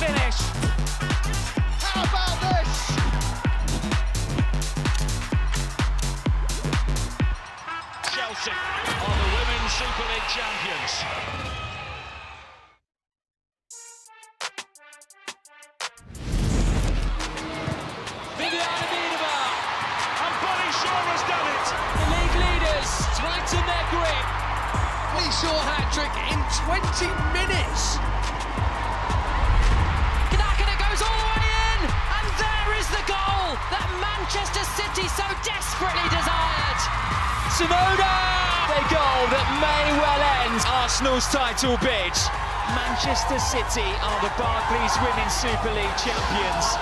finish. How about this? Chelsea are the Women's Super League champions. Has done it. The league leaders tighten their grip. Shaw hat-trick in 20 minutes. Knackener goes all the way in, and there is the goal that Manchester City so desperately desired. Simona! A goal that may well end Arsenal's title bid. Manchester City are the Barclays Women's Super League champions.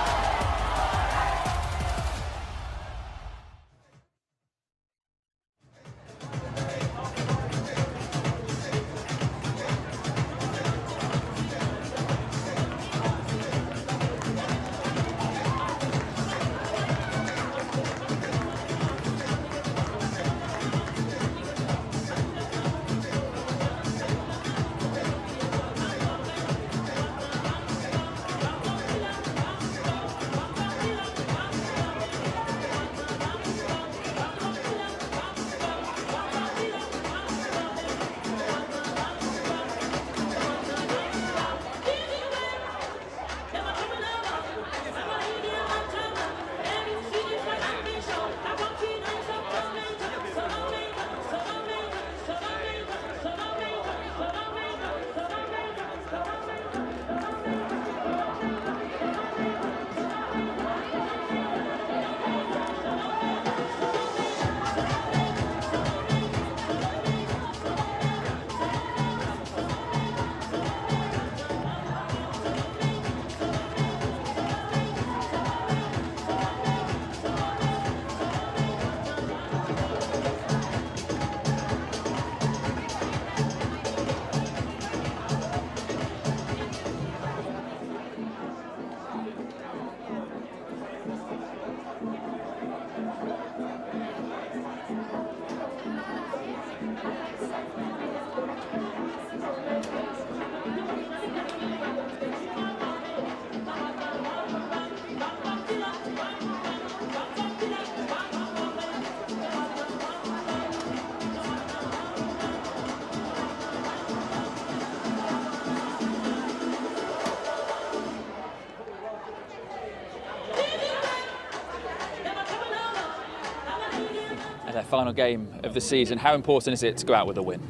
The final game of the season, how important is it to go out with a win?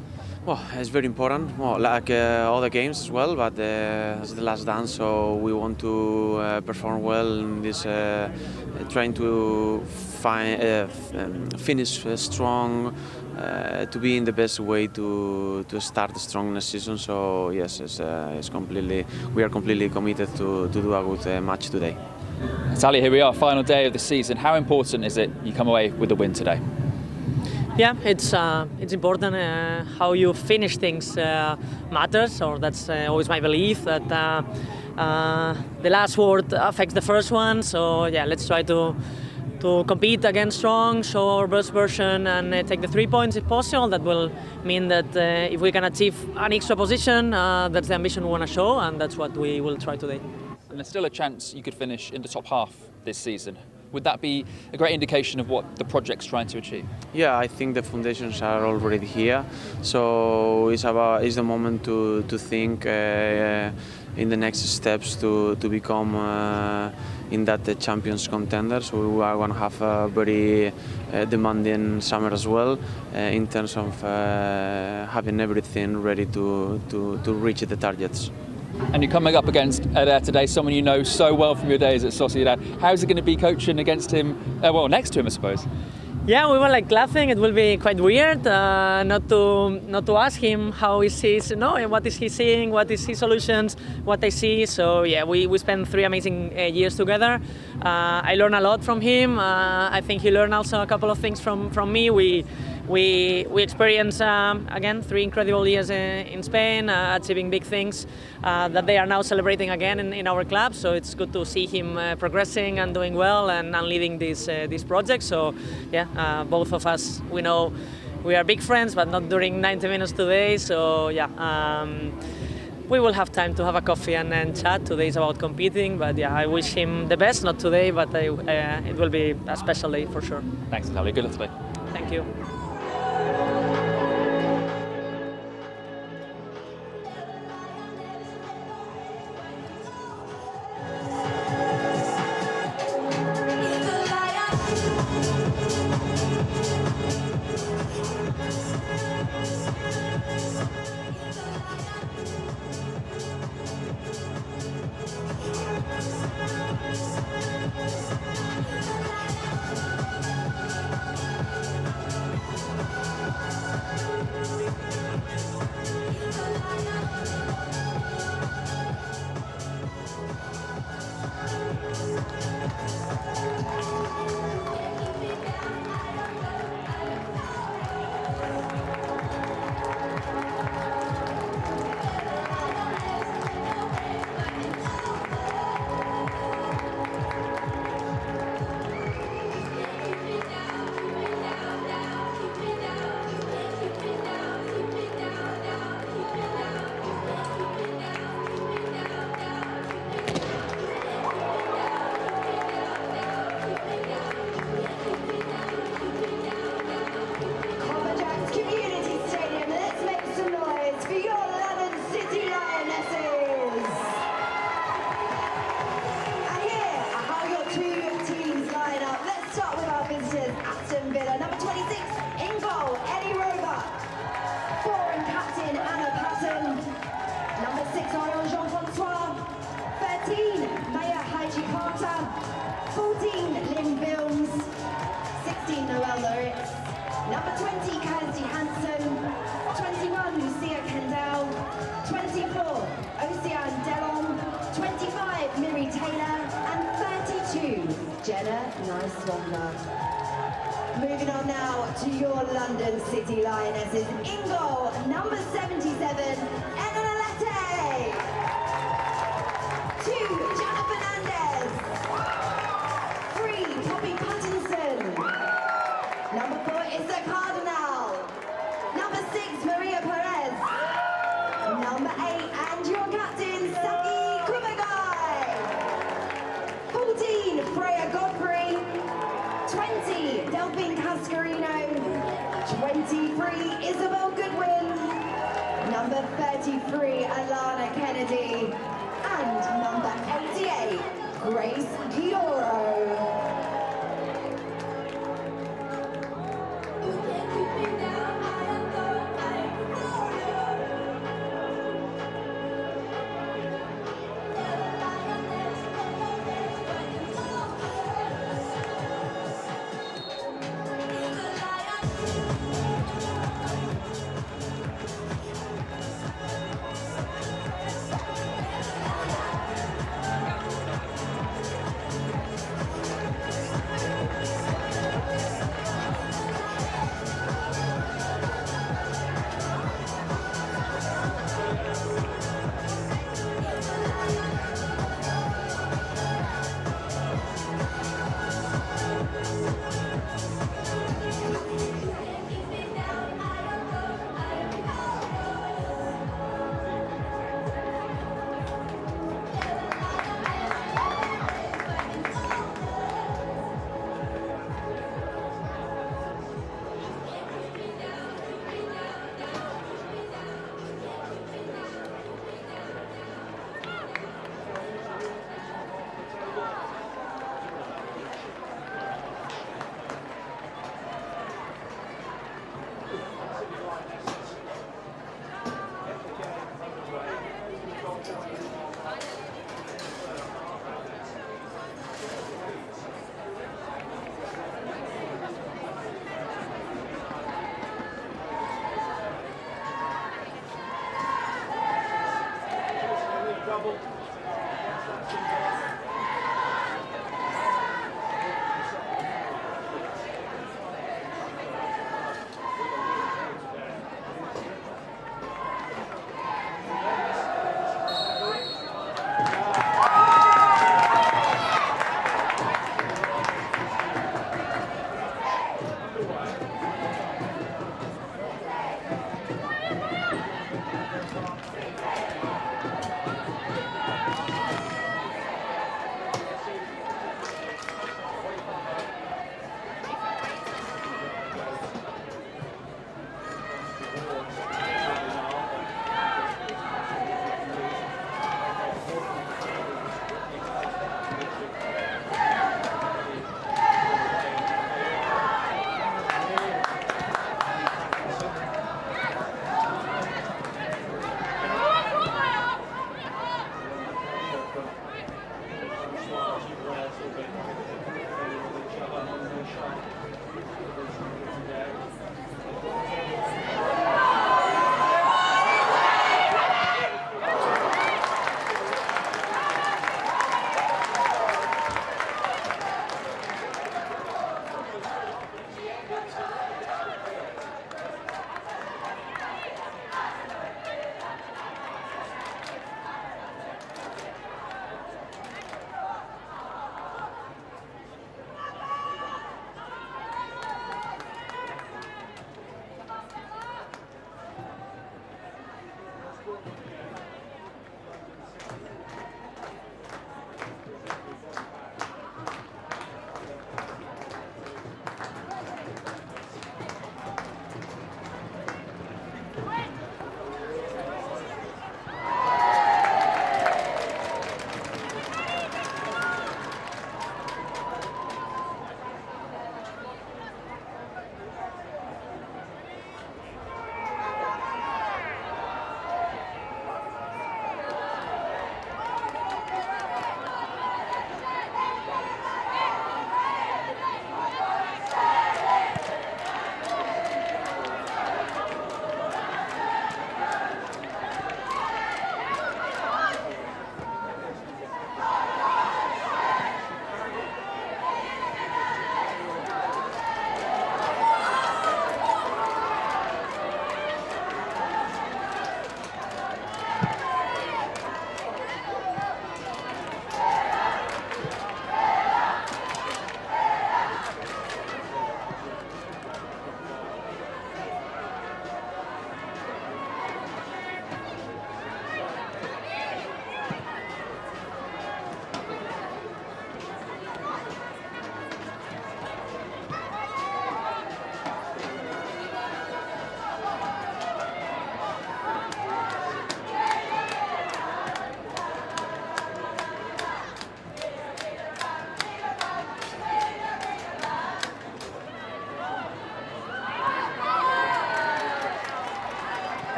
Well, it's very important, like other games as well, but it's the last dance, so we want to perform well in this, trying to finish strong, to be in the best way to start a strong next season. So yes, we are completely committed to do a good match today. Sally, here we are, final day of the season. How important is it you come away with a win today? Yeah, it's important. How you finish things matters, or that's always my belief, that the last word affects the first one. So yeah, let's try to compete again strong, show our best version, and take the 3 points if possible. That will mean that if we can achieve an extra position, that's the ambition we want to show, and that's what we will try today. And there's still a chance you could finish in the top half this season. Would that be a great indication of what the project's trying to achieve? Yeah, I think the foundations are already here, so it's the moment to think in the next steps to become in that champions contender. So we are going to have a very demanding summer as well, in terms of having everything ready to reach the targets. And you're coming up against Eder today, someone you know so well from your days at Sociedad. How's it going to be coaching against him, next to him, I suppose? Yeah, we were laughing. It will be quite weird not to ask him how is his, what is he seeing, what is his solutions, what I see. So yeah, we spent 3 amazing years together. I learned a lot from him. I think he learned also a couple of things from me. We experienced, again, 3 incredible years in Spain, achieving big things that they are now celebrating again in our club. So it's good to see him progressing and doing well and leading this project. So yeah, both of us, we know we are big friends, but not during 90 minutes today. So yeah, we will have time to have a coffee and then chat. Today is about competing, but yeah, I wish him the best. Not today, but it will be a special day for sure. Thanks, Natalia. Good luck today. Thank you. Aston Villa, number 26, in goal, Ellie Rover. Foreign captain, Anna Patton. Number 6, Ariel Jean-Francois. 13, Maya Haji Carter. 14, Lynn Bilms. 16, Noelle Loritz. Number 20, Kirsty Hansen. 21, Lucia Kendall. 24, Oceane Delon. 25, Miri Taylor. And 32, Jenna Nice-Wonder. Moving on now to your London City Lionesses. In goal, number 77, Ellen Alette. 2, Jana Fernandez. 3, Poppy Pattinson. Number 4, Issa Cardinal. Number 6, Maria Perez. Number 8, and your captain, Saki Kumagai. 14, Freya Godfrey. 20, Delphine Cascarino. 23, Isabel Goodwin. Number 33, Alana Kennedy. And number 88, Grace Gioro.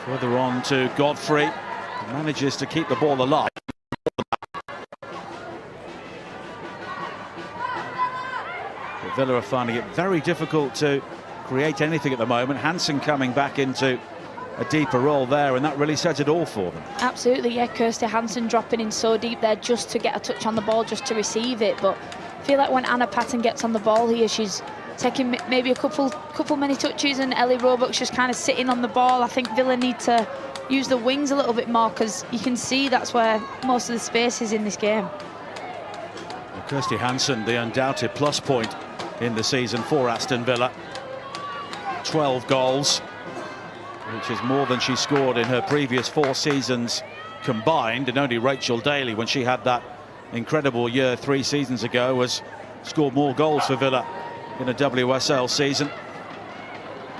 Further on to Godfrey, who manages to keep the ball alive. But Villa are finding it very difficult to create anything at the moment. Hansen coming back into a deeper role there, and that really says it all for them. Absolutely, yeah. Kirsty Hansen dropping in so deep there just to get a touch on the ball, just to receive it. But I feel like when Anna Patton gets on the ball here, she's taking maybe a couple many touches, and Ellie Roebuck's just kind of sitting on the ball. I think Villa need to use the wings a little bit more, because you can see that's where most of the space is in this game. Well, Kirsty Hansen, the undoubted plus point in the season for Aston Villa. 12 goals, which is more than she scored in her previous 4 seasons combined, and only Rachel Daly, when she had that incredible year 3 seasons ago, has scored more goals for Villa in a WSL season.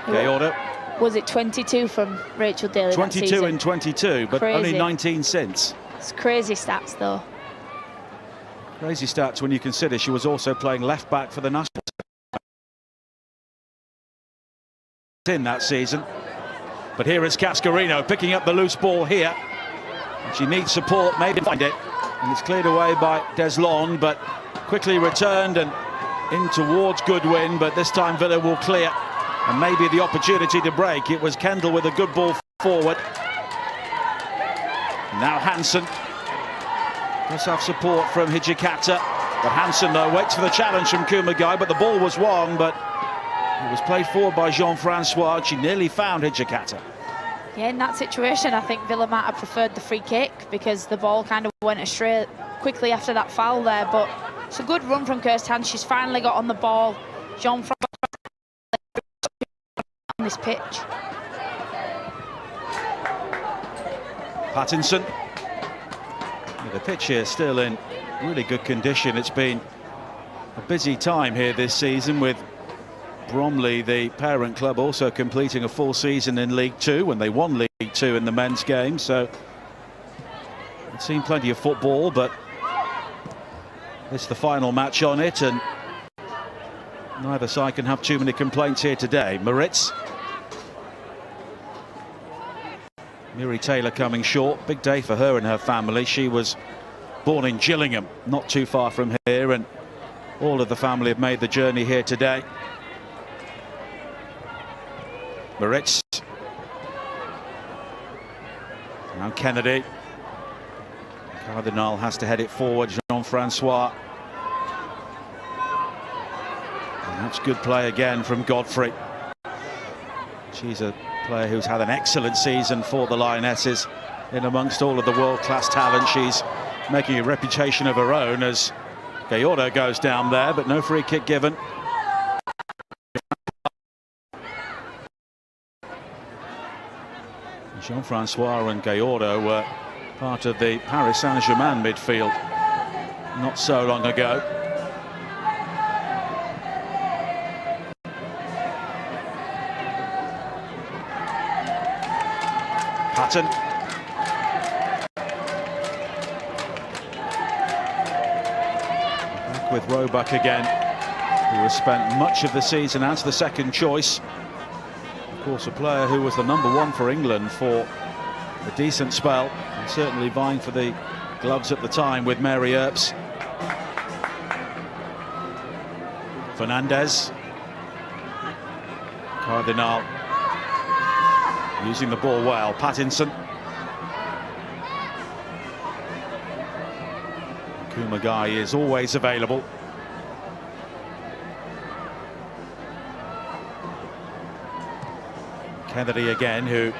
Gayordo. Was it 22 from Rachel Daly? 22 in 22, but crazy. Only 19 since. It's crazy stats, though. Crazy stats when you consider she was also playing left back for the national in that season. But here is Cascarino picking up the loose ball here. She needs support, maybe find it, and it's cleared away by Deslon, but quickly returned and in towards Goodwin, but this time Villa will clear, and maybe the opportunity to break. It was Kendall with a good ball forward. Now Hansen does have support from Hijikata, but Hansen though waits for the challenge from Kumagai, but the ball was won, but it was played forward by Jean-Francois. She nearly found Hijikata. Yeah, in that situation, I think Villa might have preferred the free kick, because the ball kind of went astray quickly after that foul there. But it's a good run from Kirsty Hansen. She's finally got on the ball. Jean-Francois on this pitch. Pattinson. The pitch here still in really good condition. It's been a busy time here this season, with Bromley, the parent club, also completing a full season in League Two when they won League Two in the men's game. So it's seen plenty of football, but it's the final match on it, and neither side can have too many complaints here today. Moritz. Miri Taylor coming short. Big day for her and her family. She was born in Gillingham, not too far from here, and all of the family have made the journey here today. Moritz. Now Kennedy. Cardinal has to head it forward. Jean-Francois. And that's good play again from Godfrey. She's a player who's had an excellent season for the Lionesses. In amongst all of the world-class talent, she's making a reputation of her own as Gayordo goes down there, but no free kick given. Jean-Francois and Gayordo were part of the Paris Saint-Germain midfield not so long ago. Patton. Back with Roebuck again, who has spent much of the season as the second choice. Of course, a player who was the #1 for England for a decent spell, and certainly vying for the gloves at the time with Mary Earps. Fernandez. Cardinal using the ball well. Pattinson. Kumagai is always available. Kennedy again, who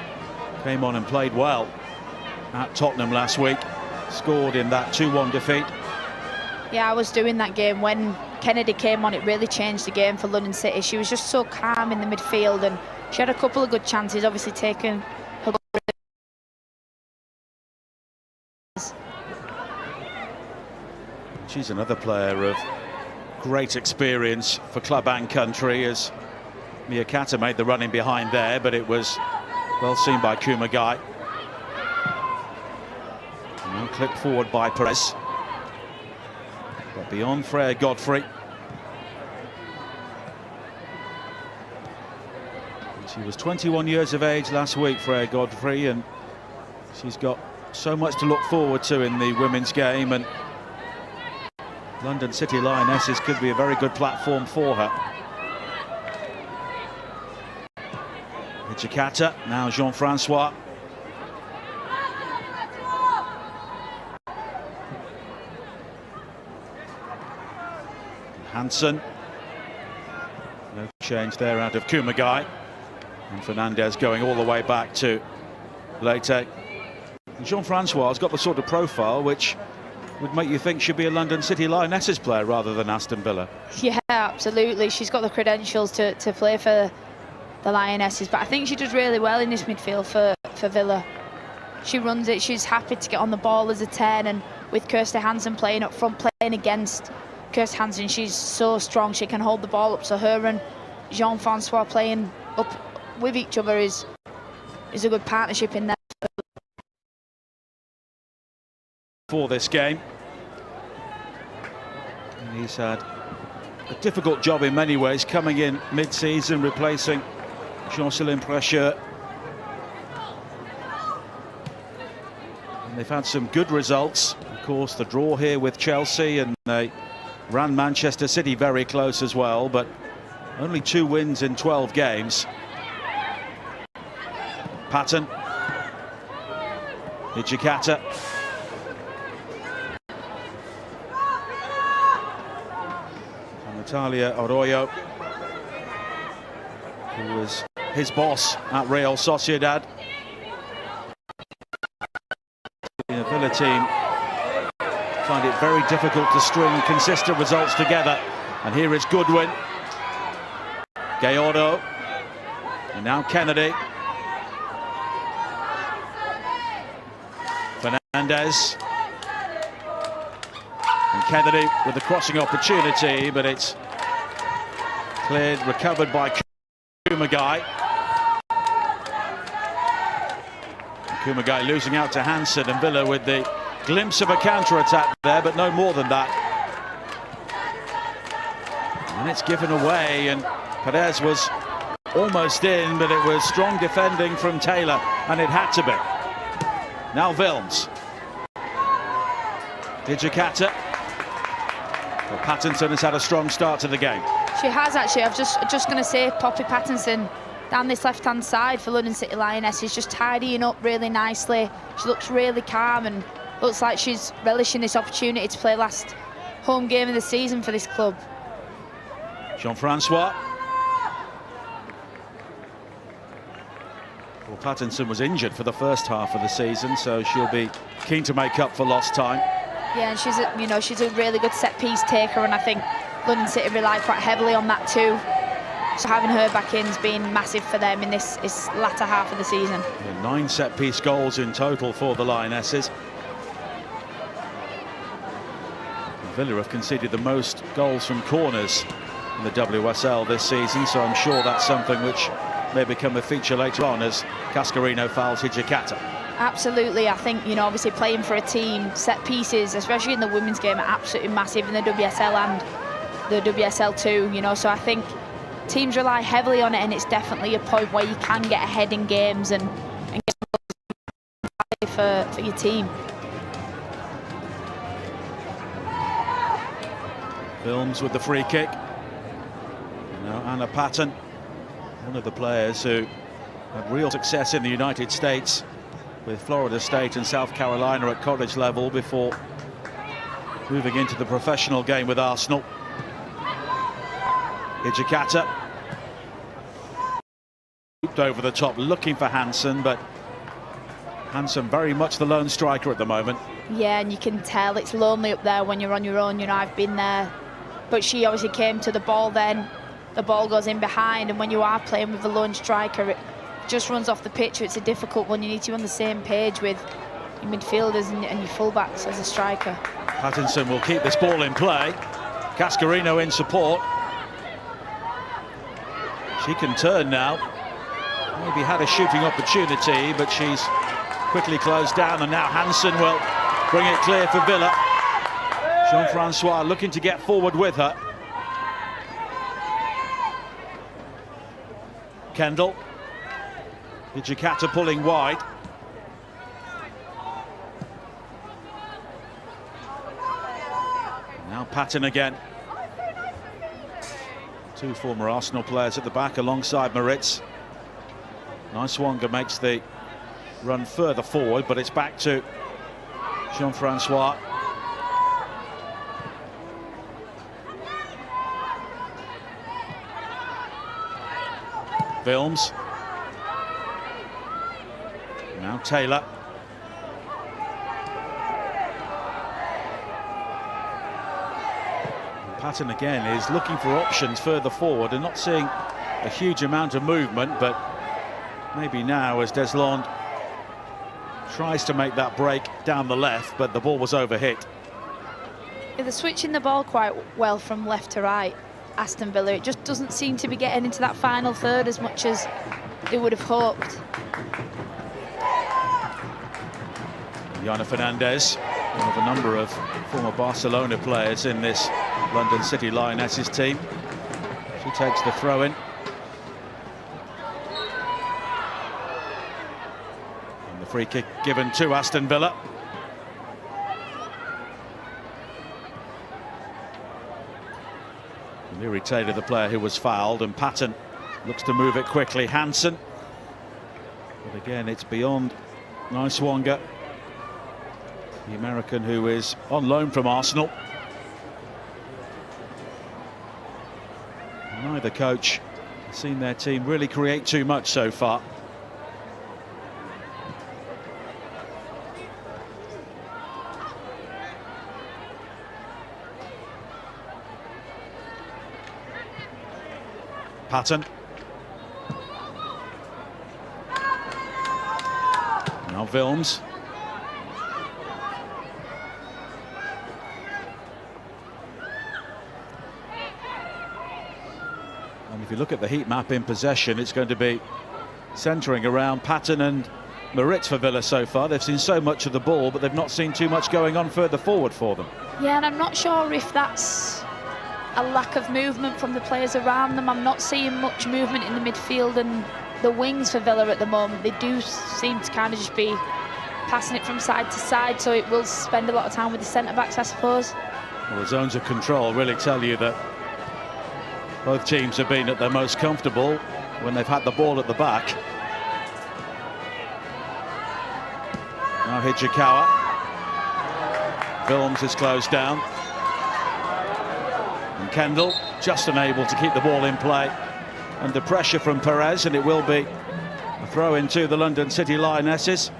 came on and played well at Tottenham last week, scored in that 2-1 defeat. Yeah, I was doing that game when Kennedy came on. It really changed the game for London City. She was just so calm in the midfield, and she had a couple of good chances, obviously taken her. She's another player of great experience for club and country, as Miyakata made the running behind there, but it was well seen by Kumagai. Now clipped forward by Perez. But beyond Freya Godfrey. She was 21 years of age last week, Freya Godfrey, and she's got so much to look forward to in the women's game, and London City Lionesses could be a very good platform for her. Hijikata, now Jean-Francois. Hansen. No change there out of Kumagai. And Fernandez going all the way back to Leite. Jean-Francois has got the sort of profile which would make you think she'd be a London City Lionesses player rather than Aston Villa. Yeah, absolutely. She's got the credentials to play for the Lionesses, but I think she does really well in this midfield for Villa. She runs it, she's happy to get on the ball as a 10, and with Kirsty Hansen playing up front, playing against Kirsty Hansen, she's so strong, she can hold the ball up, so her and Jean-Francois playing up with each other is a good partnership in there. For this game, and he's had a difficult job in many ways, coming in mid-season, replacing Jean-Céline Precheur. And they've had some good results. Of course, the draw here with Chelsea, and they ran Manchester City very close as well, but only 2 wins in 12 games. Patton, Hijikata. Natalia Arroyo, who was his boss at Real Sociedad. The Villa team find it very difficult to string consistent results together. And here is Goodwin, Gallardo, and now Kennedy. Fernandez. And Kennedy with the crossing opportunity, but it's cleared, recovered by Kumagai. Kumagai losing out to Hansen, and Villa with the glimpse of a counter-attack there, but no more than that. And it's given away, and Perez was almost in, but it was strong defending from Taylor, and it had to be. Now Wilms. Hijikata. Well, Pattinson has had a strong start to the game. She has actually. I'm just going to say Poppy Pattinson down this left-hand side for London City Lionesses, just tidying up really nicely. She looks really calm and looks like she's relishing this opportunity to play last home game of the season for this club. Jean-Francois. Well, Pattinson was injured for the first half of the season, so she'll be keen to make up for lost time. Yeah, and she's a really good set-piece taker, and I think London City rely quite heavily on that too. So having her back in has been massive for them in this latter half of the season. Yeah, 9 set-piece goals in total for the Lionesses. Villa have conceded the most goals from corners in the WSL this season, so I'm sure that's something which may become a feature later on as Cascarino fouls Hijikata. Absolutely. I think, obviously playing for a team, set pieces, especially in the women's game, are absolutely massive in the WSL and the WSL too, so I think teams rely heavily on it, and it's definitely a point where you can get ahead in games and get for your team. Wilms with the free kick. Now Anna Patton, one of the players who had real success in the United States with Florida State and South Carolina at college level before moving into the professional game with Arsenal. Hijikata over the top looking for Hansen, but Hansen very much the lone striker at the moment. Yeah, and you can tell it's lonely up there when you're on your own. I've been there, but she obviously came to the ball then. The ball goes in behind, and when you are playing with a lone striker, it just runs off the pitch. It's a difficult one. You need to be on the same page with your midfielders and your fullbacks as a striker. Pattinson will keep this ball in play. Cascarino in support. She can turn now. Maybe had a shooting opportunity, but she's quickly closed down, and now Hansen will bring it clear for Villa. Jean-Francois looking to get forward with her. Kendall. Hijikata pulling wide. Now Patton again. Two former Arsenal players at the back alongside Moritz. Lionesses makes the run further forward, but it's back to Jean-Francois. Wilms. Now Taylor. Patton again is looking for options further forward and not seeing a huge amount of movement, but maybe now as Deslond tries to make that break down the left, but the ball was overhit. Yeah, they're switching the ball quite well from left to right, Aston Villa. It just doesn't seem to be getting into that final third as much as they would have hoped. Yana Fernandez, one of a number of former Barcelona players in this London City Lionesses team. She takes the throw in. And the free kick given to Aston Villa. Leary Taylor, the player who was fouled, and Patton looks to move it quickly. Hansen. But again, it's beyond Lionesses, the American who is on loan from Arsenal. Neither coach has seen their team really create too much so far. Patton. Now Wilms. And if you look at the heat map in possession, it's going to be centering around Patton and Moritz for Villa so far. They've seen so much of the ball, but they've not seen too much going on further forward for them. Yeah, and I'm not sure if that's a lack of movement from the players around them. I'm not seeing much movement in the midfield and the wings for Villa at the moment. They do seem to kind of just be passing it from side to side, so it will spend a lot of time with the centre-backs, I suppose. Well, the zones of control really tell you that both teams have been at their most comfortable when they've had the ball at the back. Now Hijikawa. Wilms is closed down. And Kendall just unable to keep the ball in play under pressure from Perez, and it will be a throw into the London City Lionesses.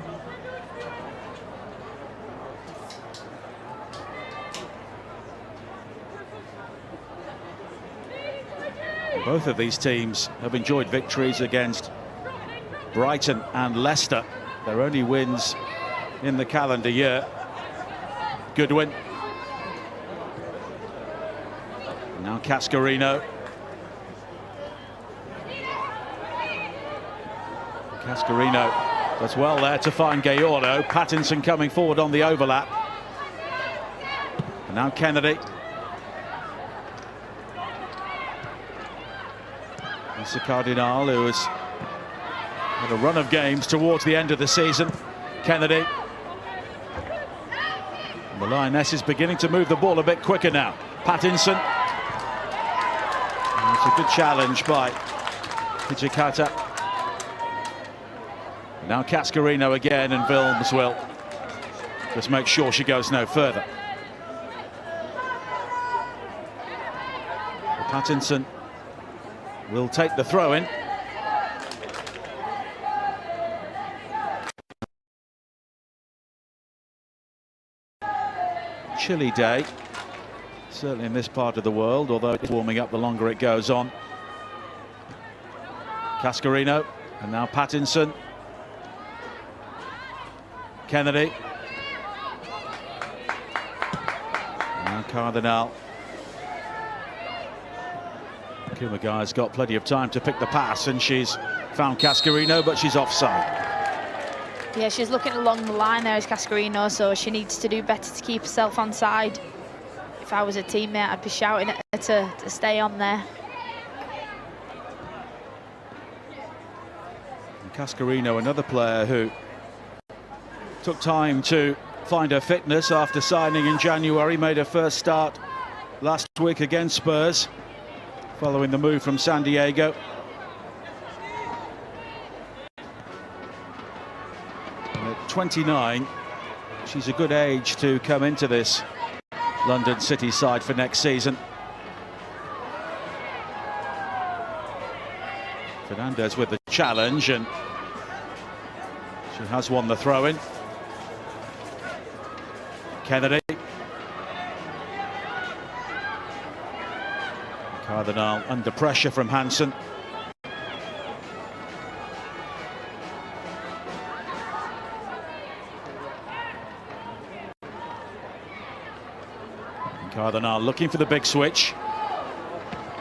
Both of these teams have enjoyed victories against Brighton and Leicester. Their only wins in the calendar year. Goodwin. Now Cascarino. Cascarino does well there to find Gayordo. Pattinson coming forward on the overlap. And now Kennedy. It's the Cardinal, who has had a run of games towards the end of the season. Kennedy. And the Lionesses beginning to move the ball a bit quicker now. Pattinson. And it's a good challenge by Hijikata. Now Cascarino again, and Wilms will just make sure she goes no further. Pattinson will take the throw in. Chilly day, certainly in this part of the world, although it's warming up the longer it goes on. Cascarino, and now Pattinson. Kennedy. And now Cardinal. Kumagai's got plenty of time to pick the pass, and she's found Cascarino, but she's offside. Yeah, she's looking along the line there as Cascarino, so she needs to do better to keep herself on side. If I was a teammate, I'd be shouting at her to stay on there. Cascarino, another player who took time to find her fitness after signing in January, made her first start last week against Spurs, following the move from San Diego. And at 29, she's a good age to come into this London City side for next season. Fernandez with the challenge, and she has won the throw-in. Kennedy. Cardinal under pressure from Hansen. Cardinal looking for the big switch.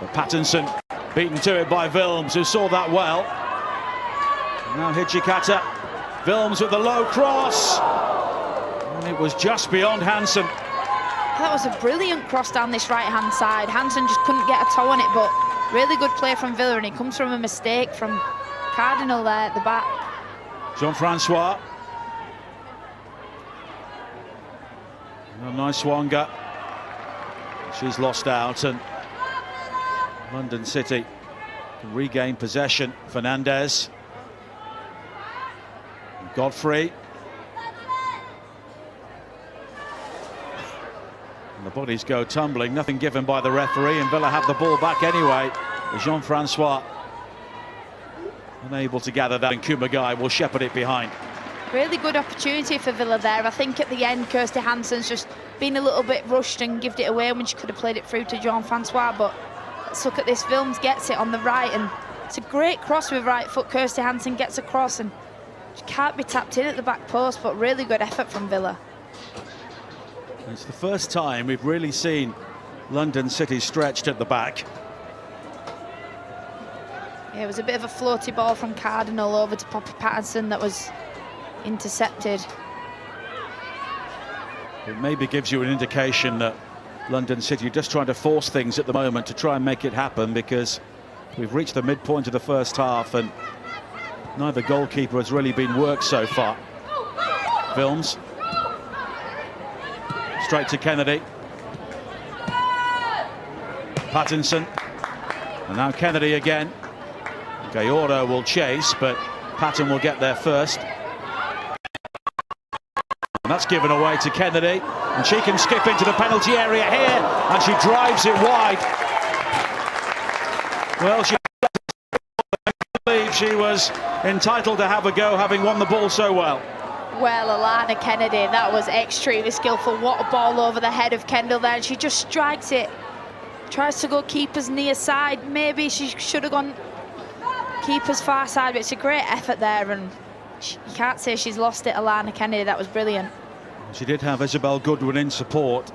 But Pattinson beaten to it by Wilms, who saw that well. Now Hijikata. Wilms with the low cross. And it was just beyond Hansen. That was a brilliant cross down this right-hand side. Hansen just couldn't get a toe on it, but really good play from Villa, and it comes from a mistake from Cardinal there at the back. Jean-Francois. Nice Swanga. She's lost out, and London City can regain possession. Fernandez. Godfrey. And the bodies go tumbling, nothing given by the referee, and Villa have the ball back anyway. Jean-Francois unable to gather that, and Kumagai will shepherd it behind. Really good opportunity for Villa there. I think at the end, Kirsty Hansen's just been a little bit rushed and given it away when she could have played it through to Jean-Francois. But let's look at this. Wilms gets it on the right, and it's a great cross with right foot. Kirsty Hansen gets across, and she can't be tapped in at the back post, but really good effort from Villa. It's the first time we've really seen London City stretched at the back. Yeah, it was a bit of a floaty ball from Cardinal over to Poppy Pattinson that was intercepted. It maybe gives you an indication that London City are just trying to force things at the moment to try and make it happen, because we've reached the midpoint of the first half and neither goalkeeper has really been worked so far. Wilms. Straight to Kennedy. Pattinson. And now Kennedy again. Gayordo will chase, but Patton will get there first. And that's given away to Kennedy. And she can skip into the penalty area here, and she drives it wide. Well, she believed she was entitled to have a go, having won the ball so well. Well, Alana Kennedy, that was extremely skillful. What a ball over the head of Kendall there, and she just strikes it. Tries to go keeper's near side. Maybe she should have gone keeper's far side, but it's a great effort there, and you can't say she's lost it, Alana Kennedy. That was brilliant. She did have Isabel Goodwin in support,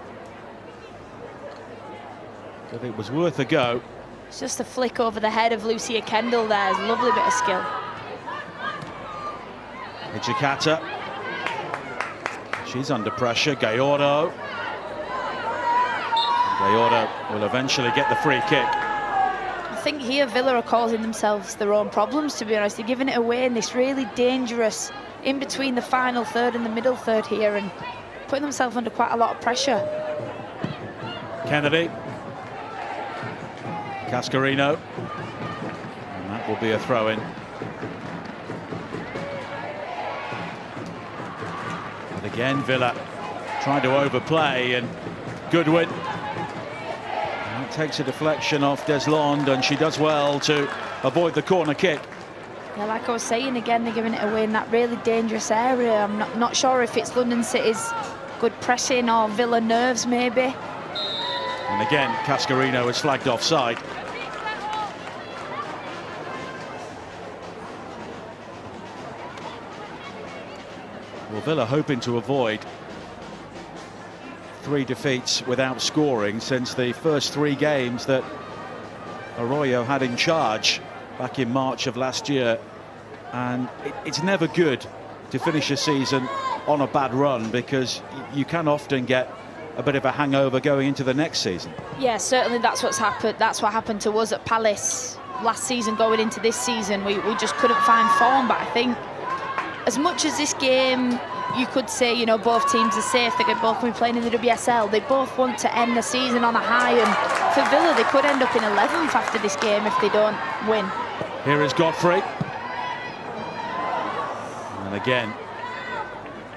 but it was worth a go. It's just a flick over the head of Lucia Kendall there. It's a lovely bit of skill. Hijikata. She's under pressure. Gayordo. Gayordo will eventually get the free kick. I think here Villa are causing themselves their own problems, to be honest. They're giving it away in this really dangerous, in between the final third and the middle third here, and putting themselves under quite a lot of pressure. Kennedy. Cascarino. And that will be a throw-in. But again, Villa trying to overplay, and Goodwin. And that takes a deflection off Deslond, and she does well to avoid the corner kick. Yeah, like I was saying, again, they're giving it away in that really dangerous area. I'm not sure if it's London City's good pressing or Villa nerves, maybe. And again, Cascarino is flagged offside. Well, Villa hoping to avoid 3 defeats without scoring since the first 3 games that Arroyo had in charge back in March of last year. And it's never good to finish a season on a bad run, because you can often get a bit of a hangover going into the next season. Yeah, certainly that's what's happened. That's what happened to us at Palace last season going into this season. We just couldn't find form, but I think as much as this game, you could say, you know, both teams are safe, they could both be playing in the WSL, they both want to end the season on a high, and for Villa they could end up in 11th after this game if they don't win. Here is Godfrey. And again,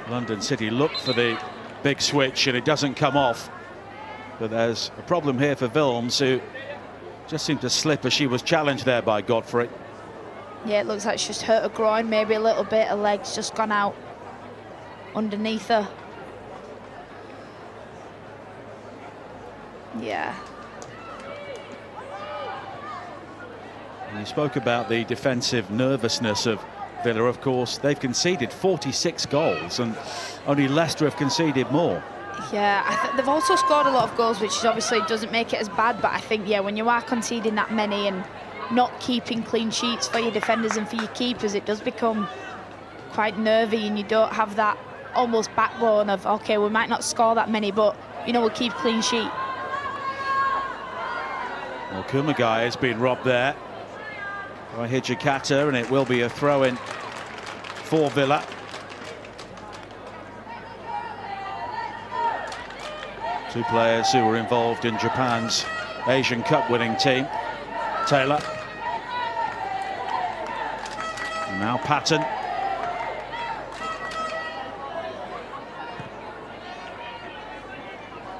London City look for the big switch and it doesn't come off. But there's a problem here for Wilms, who just seemed to slip as she was challenged there by Godfrey. Yeah, it looks like she's hurt her groin maybe a little bit, her leg's just gone out underneath her. Yeah. And you spoke about the defensive nervousness of Villa. Of course, they've conceded 46 goals and only Leicester have conceded more. Yeah, they've also scored a lot of goals, which obviously doesn't make it as bad, but I think, yeah, when you are conceding that many and not keeping clean sheets for your defenders and for your keepers, it does become quite nervy, and you don't have that almost backbone of, okay, we might not score that many, but, you know, we'll keep clean sheet. Well, Kumagai has been robbed there by Hijikata, and it will be a throw-in for Villa. Two players who were involved in Japan's Asian Cup winning team. Taylor. And now Patton.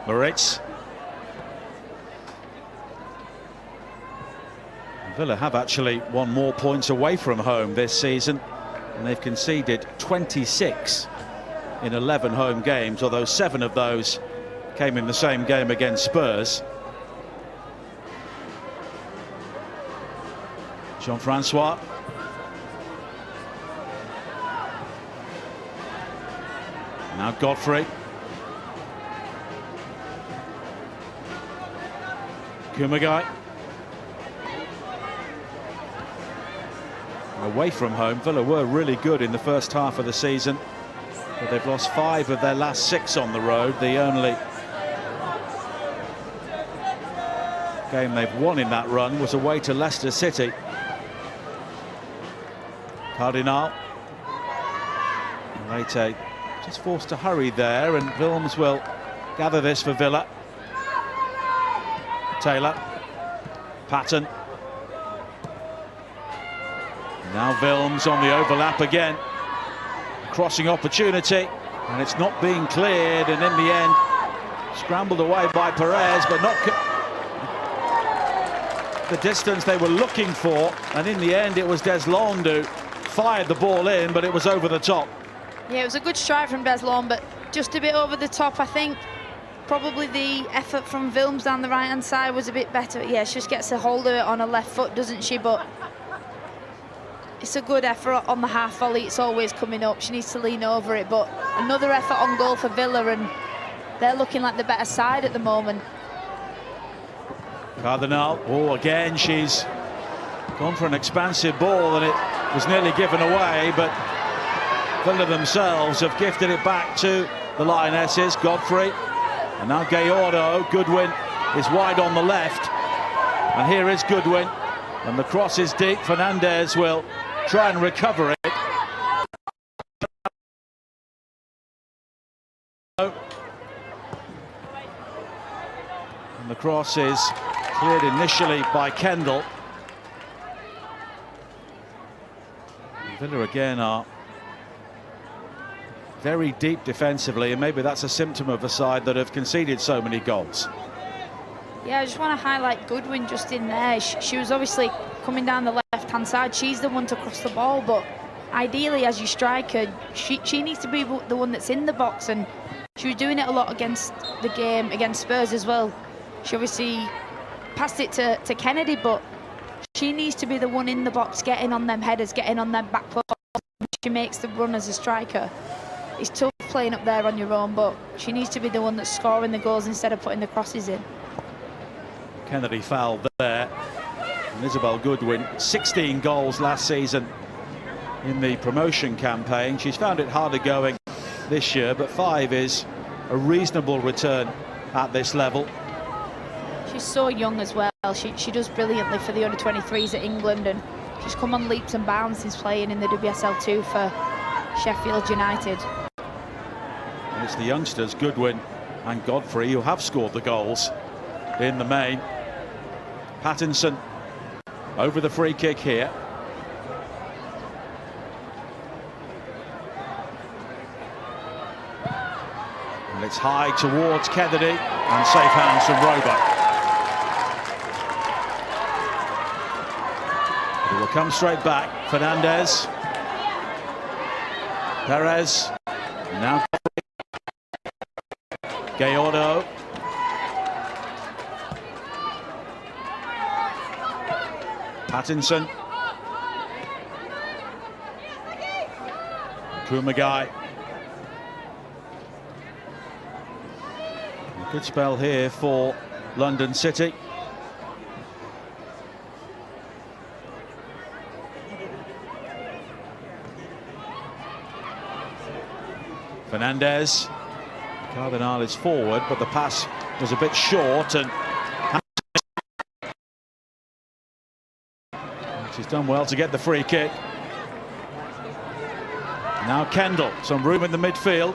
Moritz. Villa have actually won more points away from home this season, and they've conceded 26 in 11 home games, although 7 of those came in the same game against Spurs. Jean-Francois. Now Godfrey. Kumagai. Away from home, Villa were really good in the first half of the season, but they've lost 5 of their last 6 on the road. The only game they've won in that run was away to Leicester City. Cardinal. Leite just forced to hurry there, and Wilms will gather this for Villa. Taylor. Patton. Now Wilms on the overlap again. Crossing opportunity, and it's not being cleared, and in the end scrambled away by Perez, but not the distance they were looking for, and in the end it was Deslond who fired the ball in, but it was over the top. Yeah, it was a good strike from Deslond, but just a bit over the top. I think probably the effort from Wilms down the right-hand side was a bit better. Yeah, she just gets a hold of it on her left foot, doesn't she? But it's a good effort on the half volley. It's always coming up. She needs to lean over it, but another effort on goal for Villa, and they're looking like the better side at the moment. Cardinal, oh, again she's gone for an expansive ball, and it was nearly given away, but Villa themselves have gifted it back to the Lionesses. Godfrey, and now Gayordo. Goodwin is wide on the left, and here is Goodwin, and the cross is deep. Fernandez will try and recover it. And the cross is cleared initially by Kendall. Villa again are very deep defensively, and maybe that's a symptom of a side that have conceded so many goals. Yeah, I just want to highlight Goodwin just in there. She was obviously coming down the left-hand side. She's the one to cross the ball, but ideally as your striker, she needs to be the one that's in the box, and she was doing it a lot against the game against Spurs as well. She obviously passed it to Kennedy, but she needs to be the one in the box, getting on them headers, getting on them back posts. She makes the run as a striker. It's tough playing up there on your own, but she needs to be the one that's scoring the goals instead of putting the crosses in. Kennedy fouled there, and Isabel Goodwin, 16 goals last season in the promotion campaign. She's found it harder going this year, but 5 is a reasonable return at this level. She's so young as well. She does brilliantly for the under-23s at England, and she's come on leaps and bounds since playing in the WSL2 for Sheffield United. And it's the youngsters, Goodwin and Godfrey, who have scored the goals in the main. Pattinson over the free kick here. And it's high towards Kennedy, and safe hands from Roebuck. It will come straight back. Fernandez. Perez. Now Gallardo. Pattinson. Kumagai. A good spell here for London City. Fernandez. Cardinal is forward, but the pass was a bit short, and she's done well to get the free kick. Now Kendall, some room in the midfield.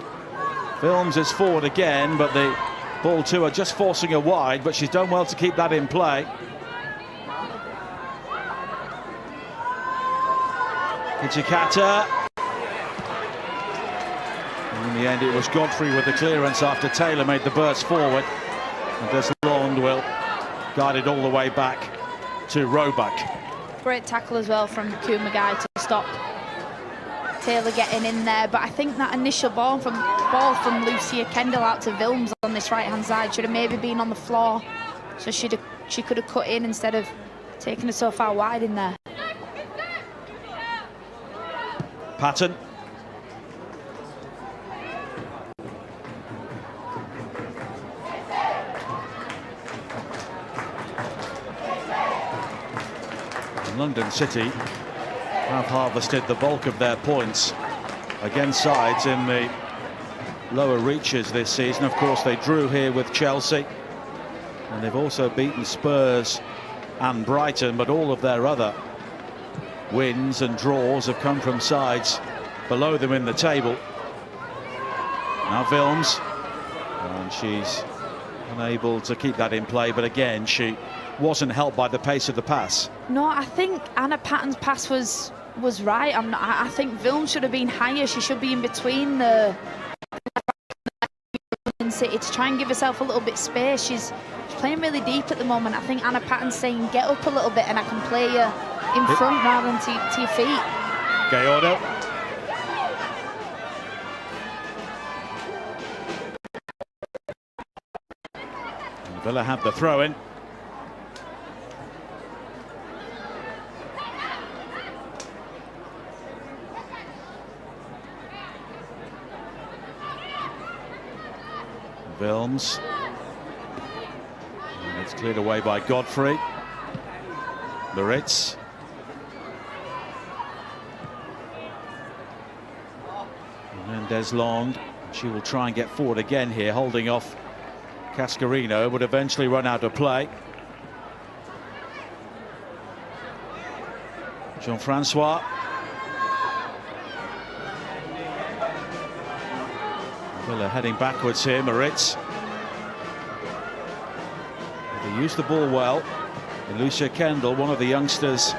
Films is forward again, but the ball to her just forcing her wide, but she's done well to keep that in play. Hijikata. In the end, it was Godfrey with the clearance after Taylor made the burst forward. And Deslond will guide it all the way back to Roebuck. Great tackle as well from Kumagai to stop Taylor getting in there. But I think that initial ball from Lucia Kendall out to Vilms on this right-hand side should have maybe been on the floor. So she could have cut in instead of taking it so far wide in there. Patton. London City have harvested the bulk of their points against sides in the lower reaches this season. Of course, they drew here with Chelsea, and they've also beaten Spurs and Brighton, but all of their other wins and draws have come from sides below them in the table. Now Vilms, and she's unable to keep that in play, but again she wasn't helped by the pace of the pass. No, I think Anna Patton's pass was right. I think Vilm should have been higher. She should be in between the City to try and give herself a little bit space. She's playing really deep at the moment. I think Anna Patton's saying get up a little bit and I can play you in front rather than to your feet. Gallardo. And Villa have the throw-in. Vilms. And it's cleared away by Godfrey. Moritz. And Deslong. She will try and get forward again here, holding off Cascarino, but eventually run out of play. Jean-Francois. Villa heading backwards here, Moritz. They use the ball well. Lucia Kendall, one of the youngsters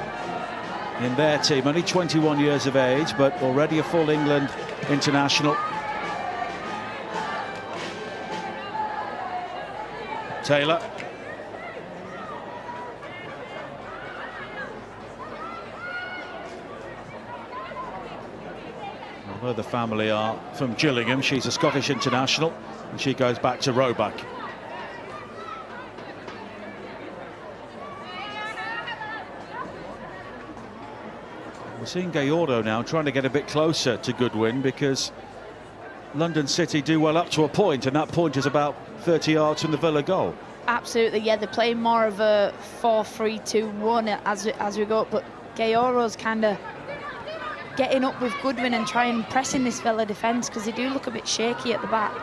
in their team, only 21 years of age, but already a full England international. Taylor. Although the family are from Gillingham, she's a Scottish international, and she goes back to Roebuck. We're seeing Gallardo now trying to get a bit closer to Goodwin, because London City do well up to a point, and that point is about 30 yards from the Villa goal. Absolutely, yeah, they're playing more of a 4-3-2-1 as we go up, but Gallardo's kind of getting up with Goodwin and trying pressing this Villa defence, because they do look a bit shaky at the back.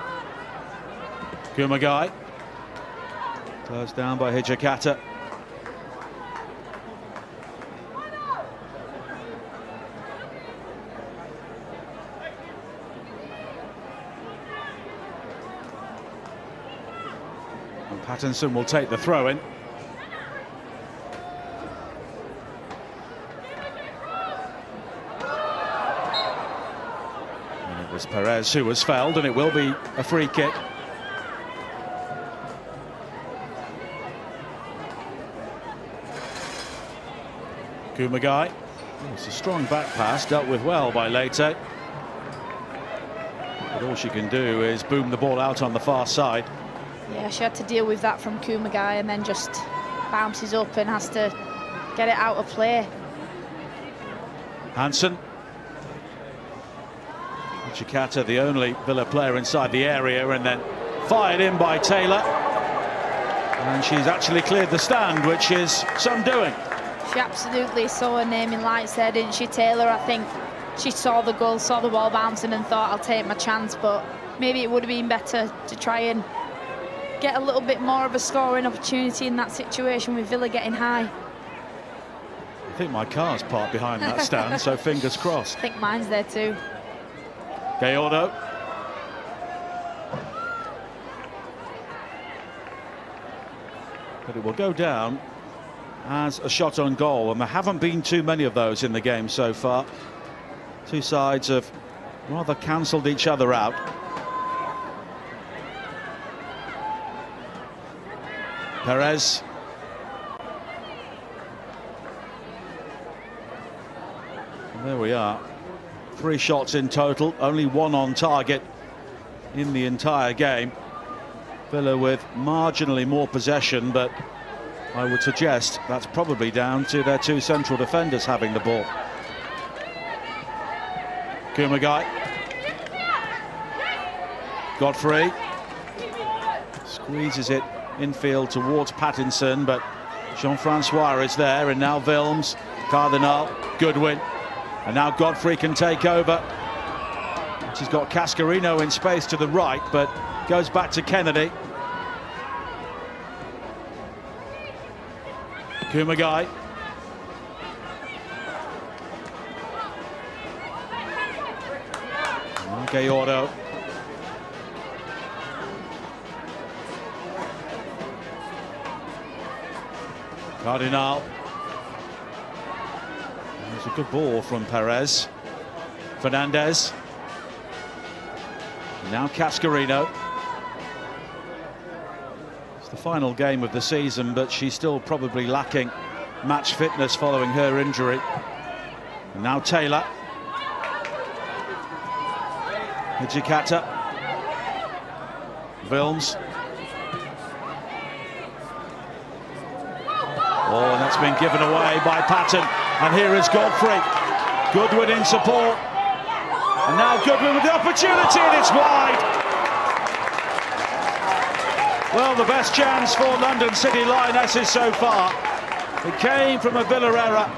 Kumagai Closed down by Hijikata. And Pattinson will take the throw in. And it was Perez who was fouled, and it will be a free kick. Kumagai. It's a strong back pass, dealt with well by Leite. But all she can do is boom the ball out on the far side. Yeah, she had to deal with that from Kumagai and then just bounces up and has to get it out of play. Hansen. Chikata, the only Villa player inside the area, and then fired in by Taylor. And she's actually cleared the stand, which is some doing. She absolutely saw her name in lights there, didn't she, Taylor? I think she saw the goal, saw the ball bouncing and thought, I'll take my chance, but maybe it would have been better to try and get a little bit more of a scoring opportunity in that situation with Villa getting high. I think my car's parked behind that stand, so fingers crossed. I think mine's there too. Gallardo. But it will go down as a shot on goal, and there haven't been too many of those in the game so far. Two sides have rather cancelled each other out. Perez. And there we are. 3 shots in total, only 1 on target in the entire game. Villa with marginally more possession, but I would suggest that's probably down to their 2 central defenders having the ball. Kumagai. Godfrey squeezes it infield towards Pattinson, but Jean-Francois is there, and now Wilms, Cardinal, Goodwin, and now Godfrey can take over. She's got Cascarino in space to the right, but goes back to Kennedy. Kumagai. Gallardo. Cardinal. There's a good ball from Perez. Fernandez. Now Cascarino. It's the final game of the season, but she's still probably lacking match fitness following her injury. And now Taylor. Hijikata. Wilms. Oh, and that's been given away by Patton. And here is Godfrey. Goodwin in support. And now Goodwin with the opportunity, and it's wide. Well, the best chance for London City Lionesses so far. It came from a Villa error.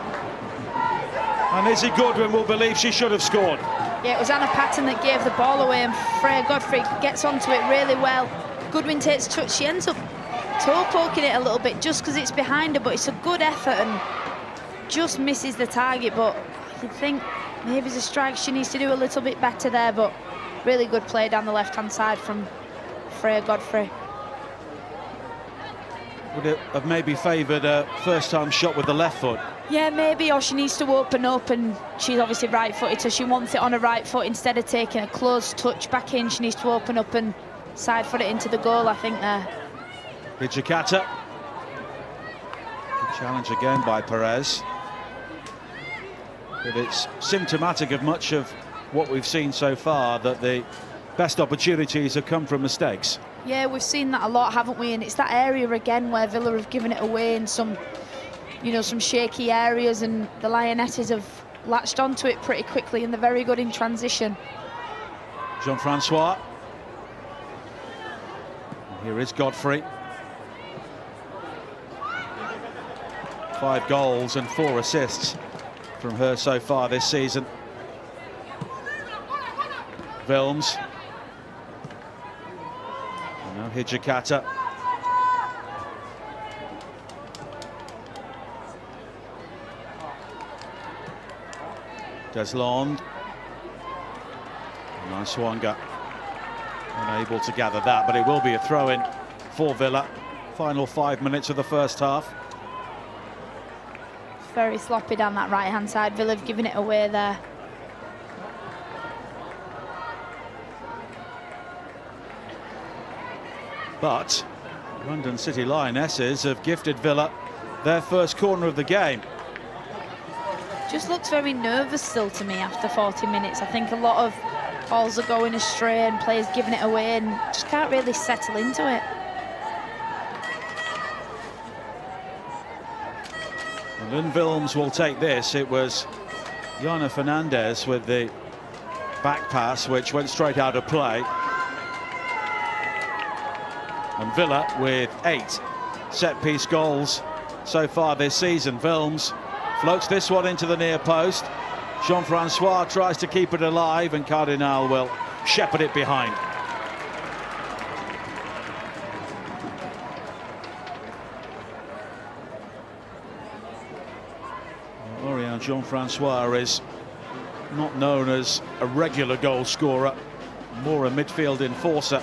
And Izzy Goodwin will believe she should have scored. Yeah, it was Anna Patton that gave the ball away, and Freya Godfrey gets onto it really well. Goodwin takes touch. She ends up toe poking it a little bit just because it's behind her, but it's a good effort and just misses the target. But you'd think maybe as a strike she needs to do a little bit better there, but really good play down the left-hand side from Freya Godfrey. Would it have maybe favoured a first-time shot with the left foot? Yeah, maybe, or she needs to open up, and she's obviously right-footed, so she wants it on her right foot instead of taking a close touch back in. She needs to open up and side foot it into the goal, I think, there. Hijikata. Good challenge again by Perez. But it's symptomatic of much of what we've seen so far, that the best opportunities have come from mistakes. Yeah, we've seen that a lot, haven't we? And it's that area again where Villa have given it away in some, you know, some shaky areas, and the Lionesses have latched onto it pretty quickly, and they're very good in transition. Jean-Francois. Here is Godfrey. 5 goals and 4 assists from her so far this season. Wilms. And now Hijikata. Deslond. Nice one, unable to gather that, but it will be a throw-in for Villa. Final 5 minutes of the first half. Very sloppy down that right-hand side. Villa have given it away there. But London City Lionesses have gifted Villa their first corner of the game. Just looks very nervous still to me after 40 minutes. I think a lot of balls are going astray and players giving it away and just can't really settle into it. Lynn Wilms will take this. It was Jana Fernandez with the back pass, which went straight out of play. And Villa with 8 set-piece goals so far this season. Wilms floats this one into the near post. Jean-Francois tries to keep it alive, and Cardinal will shepherd it behind. Aurélien Jean-Francois is not known as a regular goal scorer, more a midfield enforcer.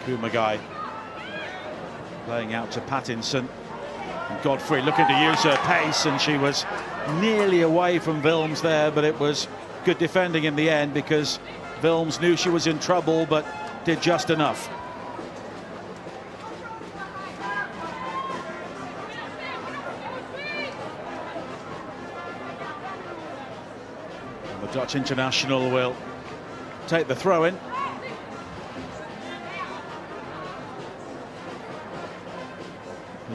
Kumagai playing out to Pattinson. And Godfrey looking to use her pace, and she was nearly away from Wilms there, but it was good defending in the end because Wilms knew she was in trouble but did just enough. And the Dutch international will take the throw-in.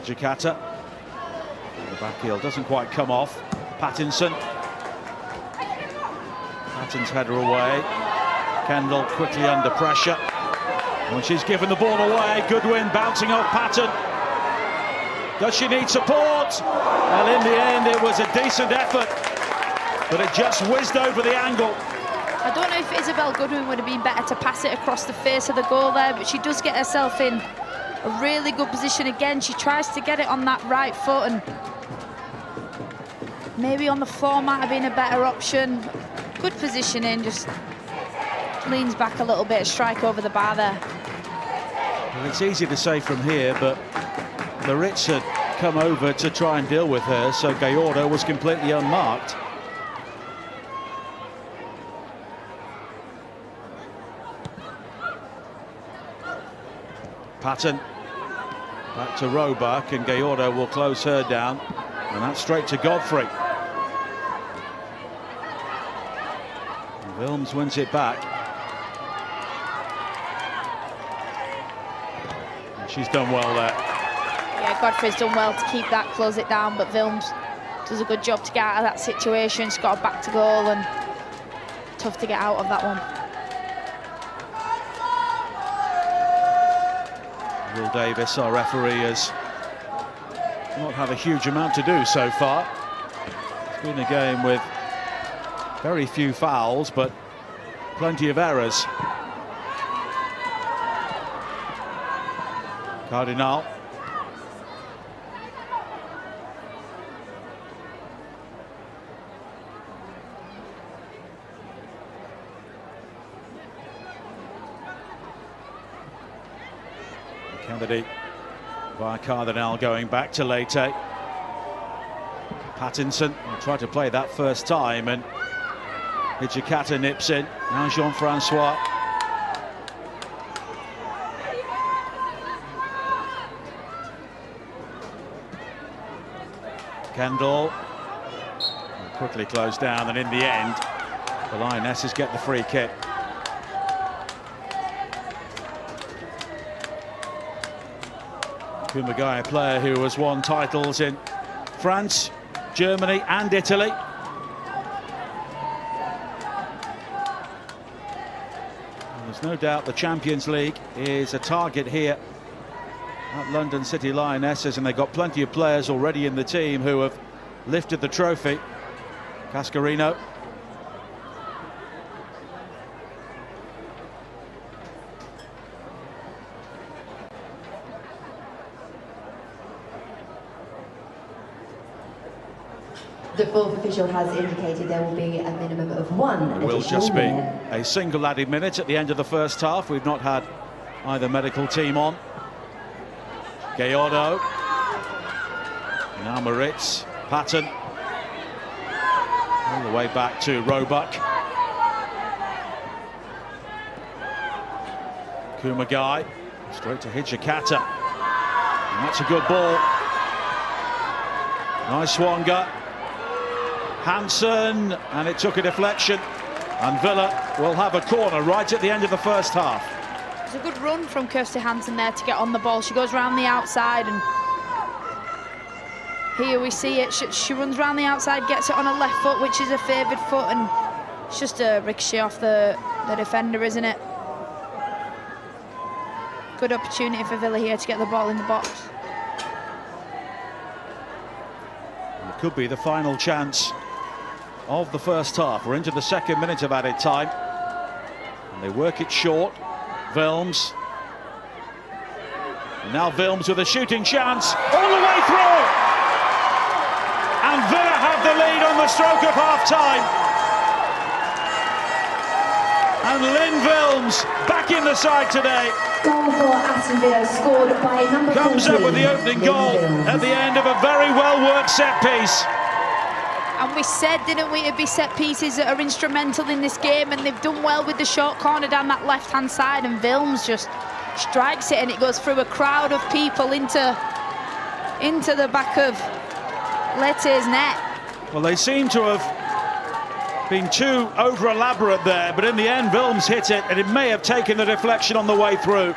Jakarta. The back heel doesn't quite come off. Pattinson. Patton's header away. Kendall quickly under pressure. When she's given the ball away, Goodwin bouncing off Patton. Does she need support? Well, in the end, it was a decent effort, but it just whizzed over the angle. I don't know if Isabel Goodwin would have been better to pass it across the face of the goal there, but she does get herself in a really good position again. She tries to get it on that right foot, and maybe on the floor might have been a better option. Good positioning, just leans back a little bit, strike over the bar there. Well, it's easy to say from here, but Loritz had come over to try and deal with her, so Gallardo was completely unmarked. Patton back to Roebuck, and Gallardo will close her down, and that's straight to Godfrey. And Wilms wins it back. And she's done well there. Yeah, Godfrey's done well to keep that, close it down, but Wilms does a good job to get out of that situation. She's got a back to goal, and tough to get out of that one. Will Davis, our referee, has not had a huge amount to do so far. It's been a game with very few fouls, but plenty of errors. Cardinal. Kennedy via Cardinal going back to Leite. Pattinson tried to play that first time, and Hijikata nips in. Now Jean-Francois. Kendall quickly closed down, and in the end the Lionesses get the free kick. Kumagai, a player who has won titles in France, Germany and Italy. And there's no doubt the Champions League is a target here at London City Lionesses, and they've got plenty of players already in the team who have lifted the trophy. Cascarino. The fourth official has indicated there will be a minimum of one. There will just be a single added minute at the end of the first half. We've not had either medical team on. Gallardo. Now Moritz. Patton. All the way back to Roebuck. Kumagai. Straight to Hijikata. And that's a good ball. Nice Swanga. Hansen, and it took a deflection, and Villa will have a corner right at the end of the first half. It's a good run from Kirsty Hansen there to get on the ball. She goes round the outside, and here we see it. She runs round the outside, gets it on her left foot, which is a favoured foot, and it's just a ricochet off the defender, isn't it? Good opportunity for Villa here to get the ball in the box. It could be the final chance of the first half. We're into the second minute of added time, and they work it short. Wilms, and now Wilms with a shooting chance all the way through, and Villa have the lead on the stroke of half-time. And Lynn Wilms back in the side today. Goal for Aston Villa, scored by number 14. Comes up with the opening goal at the end of a very well-worked set piece. And we said, didn't we, it'd be set pieces that are instrumental in this game, and they've done well with the short corner down that left-hand side, and Wilms just strikes it, and it goes through a crowd of people into the back of Lette's net. Well, they seem to have been too over-elaborate there, but in the end, Wilms hit it, and it may have taken the deflection on the way through.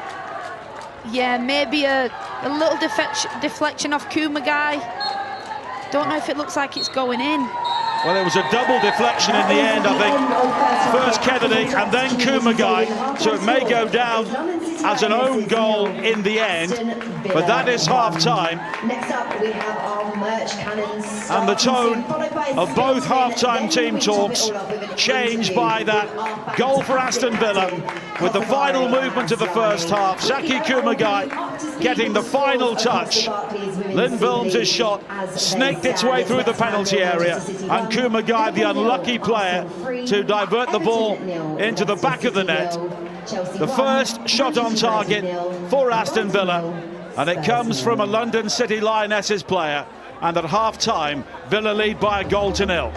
Yeah, maybe a little deflection off Kumagai. Don't know if it looks like it's going in. Well, it was a double deflection in the end, I think. First Kennedy and then Kumagai, so it may go down as an own goal in the end, but that is half-time. Next up, we have our merch cannons. And the tone of both half-time team talks changed by that goal for Aston Villa with the final movement of the first half. Saki Kumagai getting the final touch. Lynn Wilms' shot snaked its way through the penalty area, and Kumagai, the unlucky player, to divert the ball into the back of the net. The first shot on target for Aston Villa, and it comes from a London City Lionesses player, and at half-time, Villa lead by a goal to nil.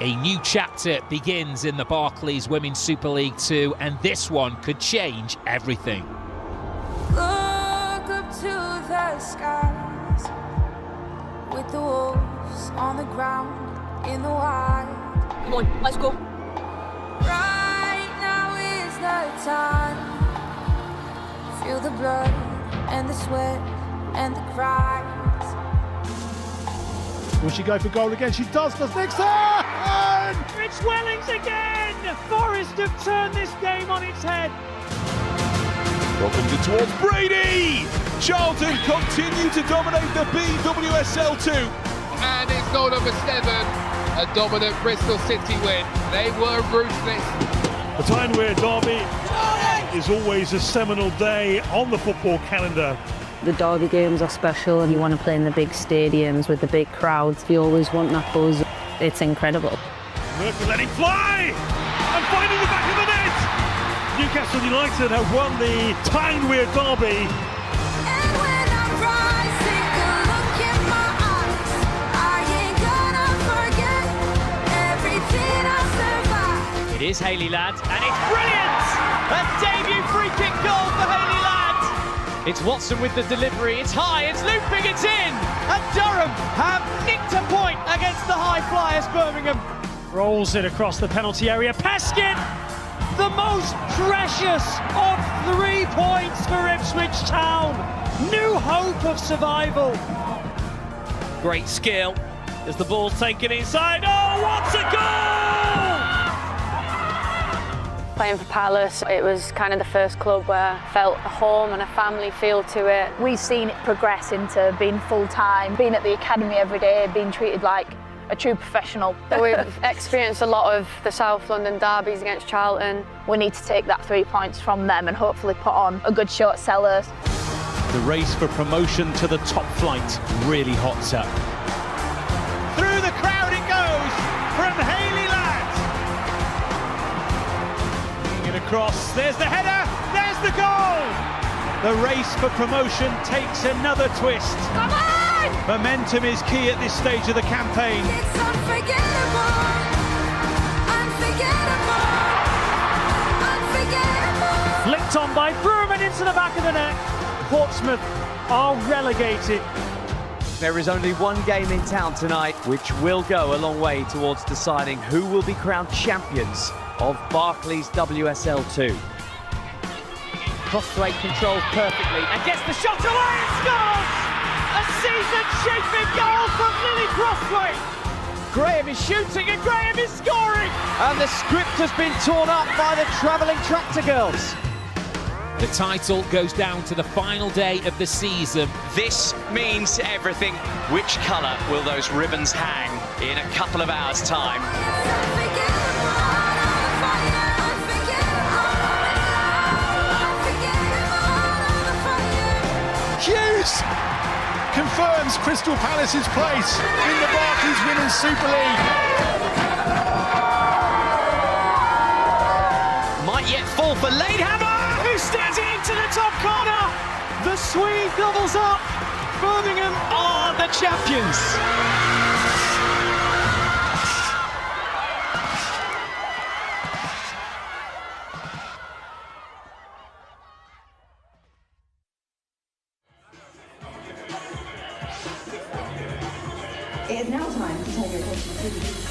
A new chapter begins in the Barclays Women's Super League 2, and this one could change everything. Look up to the skies with the wolves on the ground in the wild. Come on, let's go. Right now is the time. Feel the blood and the sweat and the cries. Will she go for goal again? She does next time! It's Wellings again! Forest have turned this game on its head. Welcomed it towards Brady! Charlton continue to dominate the BWSL 2. And it's goal number 7, a dominant Bristol City win. They were ruthless. The Tyne-Wear Derby is always a seminal day on the football calendar. The derby games are special, and you want to play in the big stadiums with the big crowds. You always want that buzz. It's incredible. Murphy letting fly and finding the back of the net. Newcastle United have won the Tyne-Wear Derby. And when I'm rising, look in my eyes. I ain't gonna forget everything I survived. It is Hayley Ladd, and it's brilliant! A debut free kick goal for Hayley Ladd! It's Watson with the delivery, it's high, it's looping, it's in! And Durham have nicked a point against the high flyers Birmingham. Rolls it across the penalty area. Peskin, the most precious of 3 points for Ipswich Town. New hope of survival. Great skill as the ball's taken inside. Oh, what a goal! playing for Palace. It was kind of the first club where I felt a home and a family feel to it. We've seen it progress into being full-time, being at the academy every day, being treated like a true professional. We've experienced a lot of the South London derbies against Charlton. We need to take that 3 points from them and hopefully put on a good show at Sellers. The race for promotion to the top flight really hots up. Through the crowd it goes from Hayley Ladd. Bringing it across, there's the header, there's the goal! The race for promotion takes another twist. Come on! Momentum is key at this stage of the campaign. It's unforgettable. Unforgettable. Unforgettable. Flicked on by Broom and into the back of the net. Portsmouth are relegated. There is only one game in town tonight, which will go a long way towards deciding who will be crowned champions of Barclays WSL 2. Crossthwaite controls perfectly and gets the shot away and scores! A season-shaping goal from Lily Crossthwaite. Graham is shooting and Graham is scoring! And the script has been torn up by the travelling tractor girls. The title goes down to the final day of the season. This means everything. Which colour will those ribbons hang in a couple of hours' time? Hughes confirms Crystal Palace's place in the Barclays Women's Super League. Might yet fall for Lanehammer, who steers it into the top corner. The Swede doubles up. Birmingham are the champions. It is now time to turn your attention to the big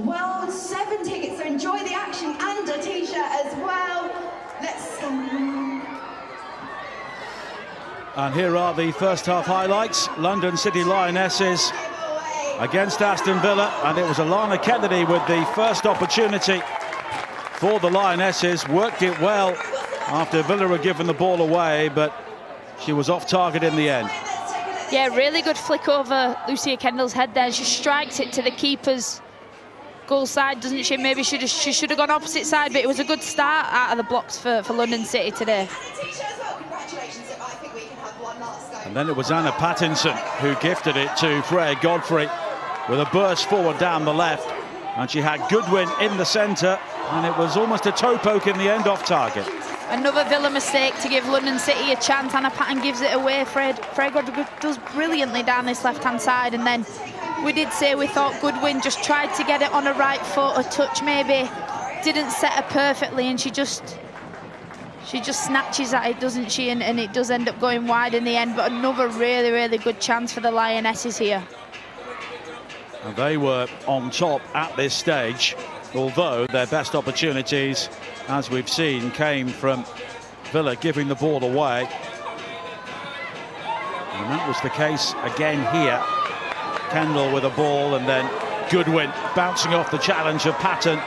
World 7 tickets, so enjoy the action and a t-shirt as well. And here are the first half highlights. London City Lionesses against Aston Villa, and it was Alana Kennedy with the first opportunity for the Lionesses. Worked it well after Villa were given the ball away, but she was off target in the end. Yeah, really good flick over Lucia Kendall's head there. She strikes it to the keeper's goal side, doesn't she? Maybe she should have gone opposite side, but it was a good start out of the blocks for London City today. And then it was Anna Pattinson who gifted it to Freya Godfrey with a burst forward down the left, and she had Goodwin in the centre, and it was almost a toe poke in the end off target. Another Villa mistake to give London City a chance. Anna Patton gives it away. Freya Godfrey does brilliantly down this left-hand side, and then we did say we thought Goodwin just tried to get it on a right foot, a touch maybe, didn't set her perfectly, and she just snatches at it, doesn't she? And it does end up going wide in the end, but another really, really good chance for the Lionesses here. And they were on top at this stage, although their best opportunities, as we've seen, came from Villa giving the ball away. And that was the case again here. Kendall with a ball, and then Goodwin bouncing off the challenge of Patton,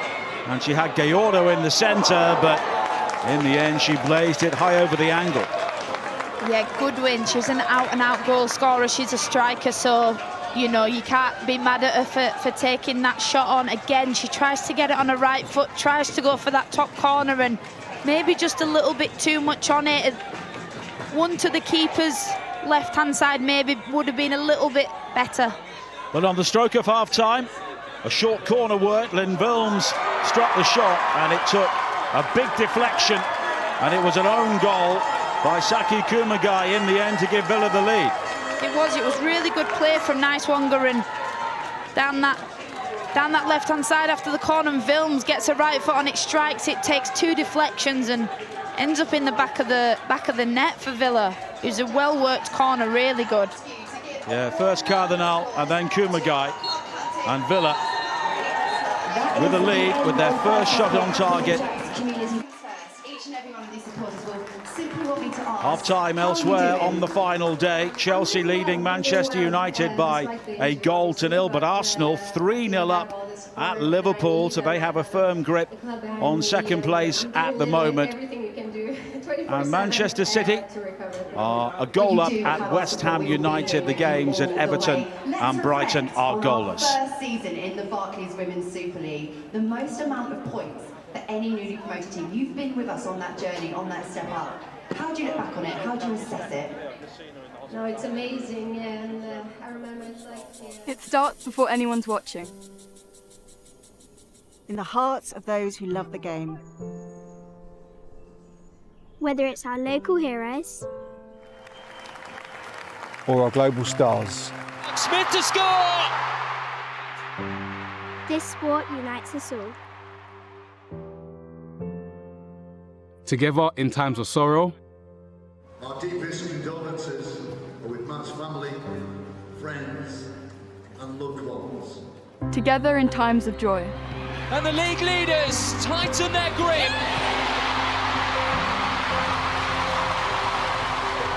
and she had Gallardo in the centre, but in the end she blazed it high over the angle. Yeah, Goodwin, she's an out-and-out goal scorer. She's a striker, so you know you can't be mad at her for taking that shot on. Again, she tries to get it on her right foot, tries to go for that top corner, and maybe just a little bit too much on it. One to the keeper's left-hand side maybe would have been a little bit better. But on the stroke of half-time, a short corner work, Lynn Wilms struck the shot and it took a big deflection and it was an own goal by Saki Kumagai in the end to give Villa the lead. It was really good play from Niswanger and down that left-hand side after the corner, and Wilms gets a right foot on it, strikes it, takes 2 deflections and ends up in the back of the net for Villa. It was a well-worked corner, really good. Yeah, first Cardinal and then Kumagai, and Villa with a lead with their first shot on target. Half-time elsewhere on the final day. Chelsea leading Manchester United by a 1-0, but Arsenal 3-0 up at Liverpool, so they have a firm grip on second place at the moment. And Manchester City are a goal up at West Ham United. The games at Everton and Brighton are goalless. First season in the Barclays Women's Super League, the most amount of points for any newly promoted team. You've been with us on that journey, on that step up. How do you look back on it? How do you assess it? No, it's amazing, yeah, and I remember it's like... Yeah. It starts before anyone's watching. In the hearts of those who love the game. Whether it's our local heroes or our global stars. Smith to score! This sport unites us all. Together in times of sorrow. Our deepest condolences are with Matt's family, friends and loved ones. Together in times of joy. And the league leaders tighten their grip.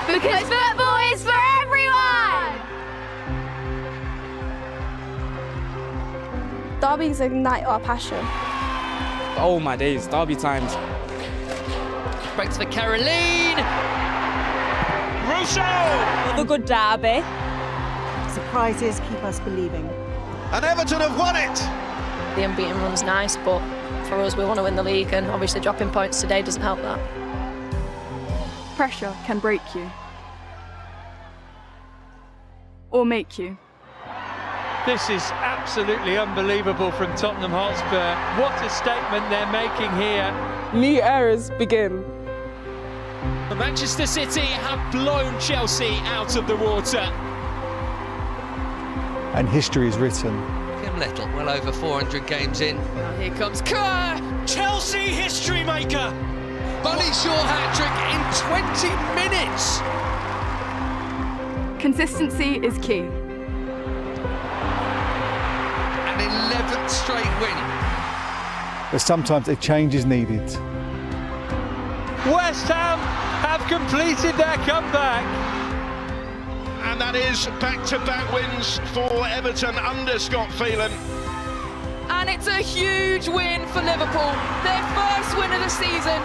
Because football is for everyone! Derbies ignite our passion. Oh my days, derby times. Breaks for Caroline. Russo! Love a good derby. Surprises keep us believing. And Everton have won it! The unbeaten run's nice, but for us, we want to win the league, and obviously dropping points today doesn't help that. Pressure can break you. Or make you. This is absolutely unbelievable from Tottenham Hotspur. What a statement they're making here. New eras begin. Manchester City have blown Chelsea out of the water. And history is written. Kim Little, well over 400 games in. Here comes Kerr, Chelsea history maker. Bunny Shaw hat-trick in 20 minutes. Consistency is key. An 11th straight win. But sometimes a change is needed. West Ham have completed their comeback. And that is back-to-back wins for Everton under Scott Phelan. And it's a huge win for Liverpool. Their first win of the season.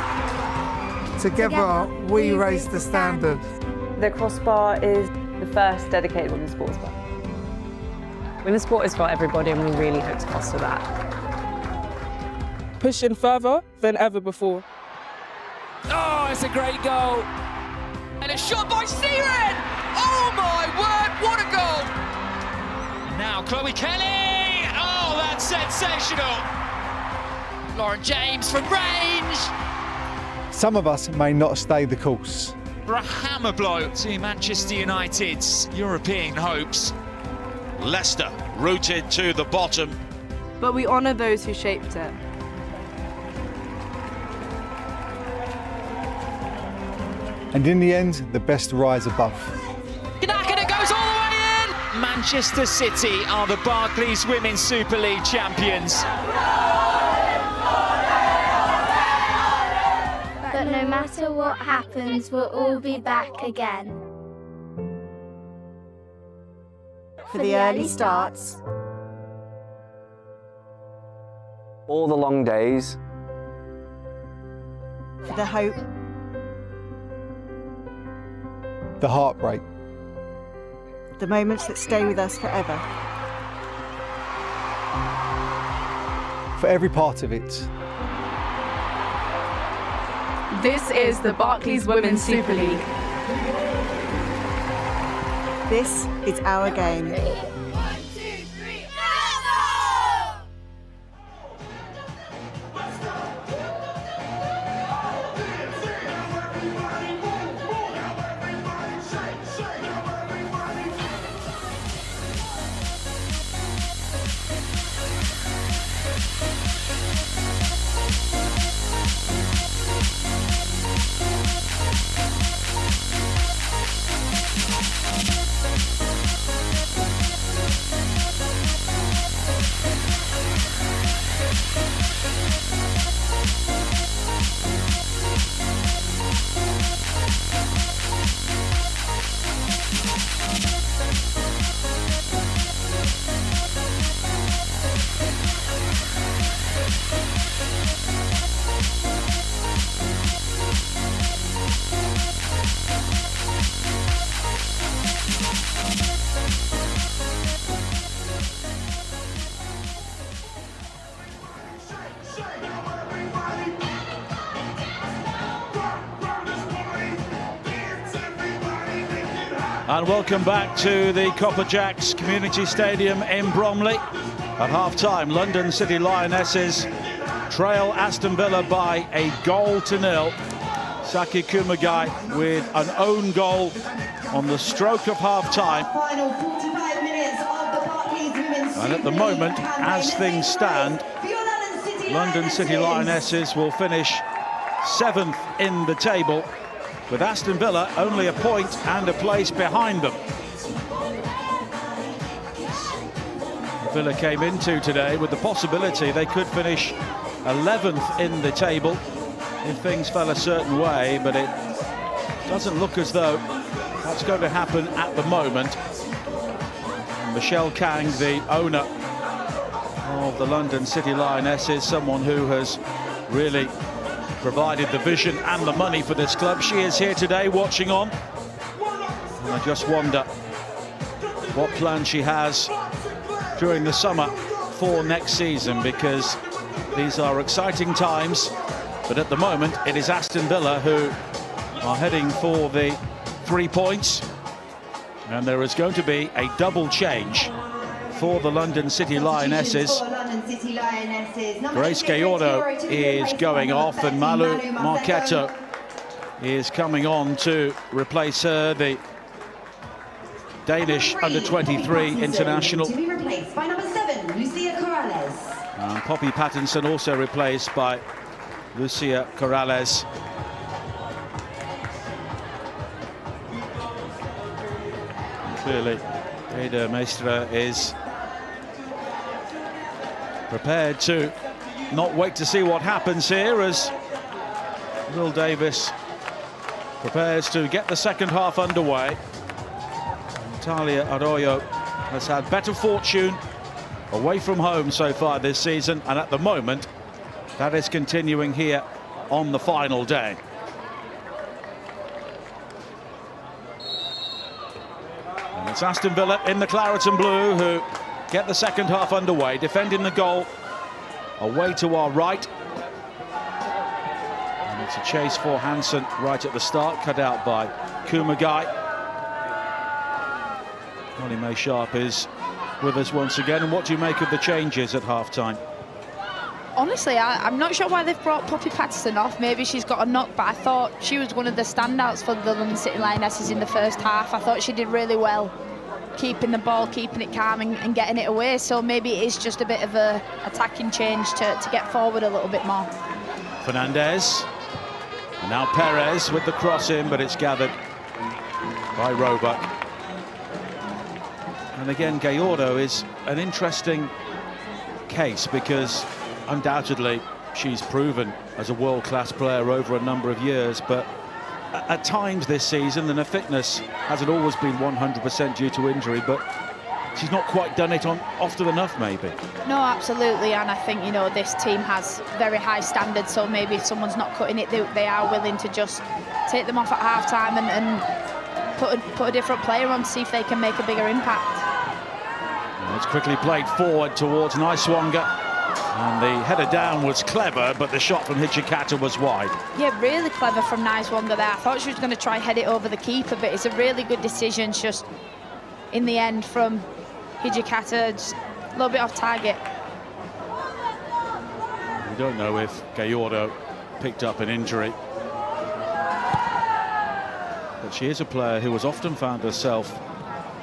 Together, we raise the standard. The crossbar is the first dedicated women's sports bar. Women's sport is for everybody, and we really hope to foster that. Pushing further than ever before. Oh, it's a great goal. And a shot by Siren! Oh my word, what a goal! Now Chloe Kelly! Oh, that's sensational! Lauren James from range! Some of us may not stay the course. For a hammer blow to Manchester United's European hopes. Leicester rooted to the bottom. But we honour those who shaped it. And in the end, the best rise above. And it goes all the way in! Manchester City are the Barclays Women's Super League champions. But no matter what happens, we'll all be back again. For the early starts. All the long days. For the hope. The heartbreak. The moments that stay with us forever. For every part of it. This is the Barclays Women's Super League. This is our game. And welcome back to the Copper Jacks Community Stadium in Bromley. At half-time, London City Lionesses trail Aston Villa by a 0-0. Saki Kumagai with an own goal on the stroke of half-time. Final 45 minutes of the Barclays Women's And at the moment, as things stand, London City Lionesses will finish 7th in the table, with Aston Villa only a point and a place behind them. Villa came into today with the possibility they could finish 11th in the table if things fell a certain way, but it doesn't look as though that's going to happen at the moment. And Michelle Kang, the owner of the London City Lionesses, someone who has really provided the vision and the money for this club. She is here today watching on. And I just wonder what plan she has during the summer for next season, because these are exciting times. But at the moment, it is Aston Villa who are heading for the 3 points. And there is going to be a double change for the London City Lionesses. Grace Gallardo is going off and Malu Marchetto is coming on to replace her, the Danish under-23 international. To be replaced by number 7, Lucia Corrales. And Poppy Pattinson also replaced by Lucia Corrales. And clearly, Ada Meistra is prepared to not wait to see what happens here, as Will Davis prepares to get the second half underway. Natalia Arroyo has had better fortune away from home so far this season, and at the moment that is continuing here on the final day. And it's Aston Villa in the claret and blue who get the second half underway, defending the goal away to our right. And it's a chase for Hansen right at the start, cut out by Kumagai. Molly May Sharp is with us once again. And what do you make of the changes at half-time? Honestly, I'm not sure why they've brought Poppy Patterson off. Maybe she's got a knock, but I thought she was one of the standouts for the London City Lionesses in the first half. I thought she did really well, keeping the ball, keeping it calm and getting it away. So maybe it is just a bit of a attacking change to get forward a little bit more. Fernandez. And now Perez with the cross in, but it's gathered by Roebuck. And again, Gallardo is an interesting case, because undoubtedly she's proven as a world-class player over a number of years, but at times this season, and her fitness hasn't always been 100% due to injury, but she's not quite done it often enough, maybe. No, absolutely, and I think, you know, this team has very high standards, so maybe if someone's not cutting it, they are willing to just take them off at half-time and put a different player on to see if they can make a bigger impact. Well, it's quickly played forward towards Naiswanga. And the header down was clever, but the shot from Hijikata was wide. Yeah, really clever from Nice-Wonga there. I thought she was going to try head it over the keeper, but it's a really good decision just in the end from Hijikata, just a little bit off target. We don't know if Gayordo picked up an injury. But she is a player who has often found herself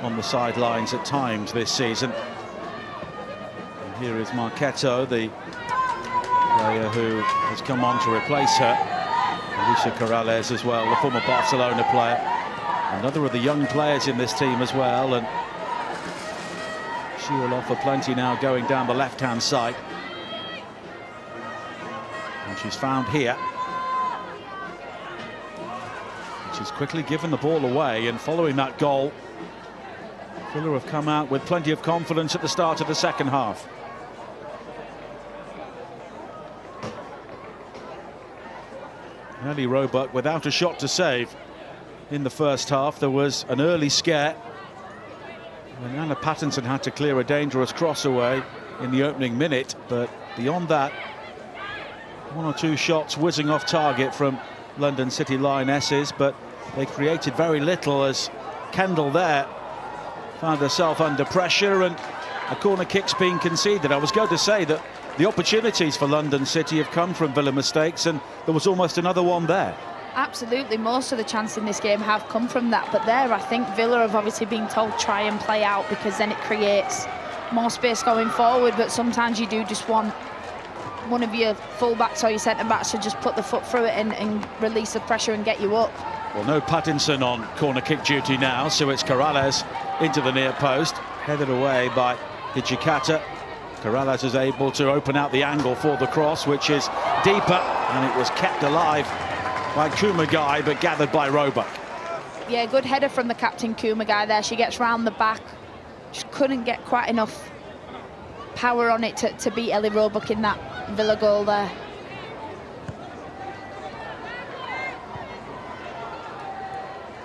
on the sidelines at times this season. And here is Marchetto, the player who has come on to replace her. Alicia Corrales as well, the former Barcelona player. Another of the young players in this team as well, and she will offer plenty now going down the left-hand side. And she's found here. She's quickly given the ball away, and following that goal, Villa have come out with plenty of confidence at the start of the second half. Ellie Roebuck without a shot to save in the first half. There was an early scare when Anna Pattinson had to clear a dangerous cross away in the opening minute, but beyond that, one or two shots whizzing off target from London City Lionesses, but they created very little as Kendall there found herself under pressure and a corner kick's being conceded. I was going to say that the opportunities for London City have come from Villa mistakes, and there was almost another one there. Absolutely, most of the chances in this game have come from that, but there I think Villa have obviously been told try and play out, because then it creates more space going forward, but sometimes you do just want one of your full-backs or your centre-backs to just put the foot through it and release the pressure and get you up. Well, no Pattinson on corner kick duty now, so it's Corrales into the near post, headed away by Hijikata. Corrales is able to open out the angle for the cross, which is deeper, and it was kept alive by Kumagai, but gathered by Roebuck. Yeah, good header from the captain Kumagai there. She gets round the back, just couldn't get quite enough power on it to beat Ellie Roebuck in that Villa goal there.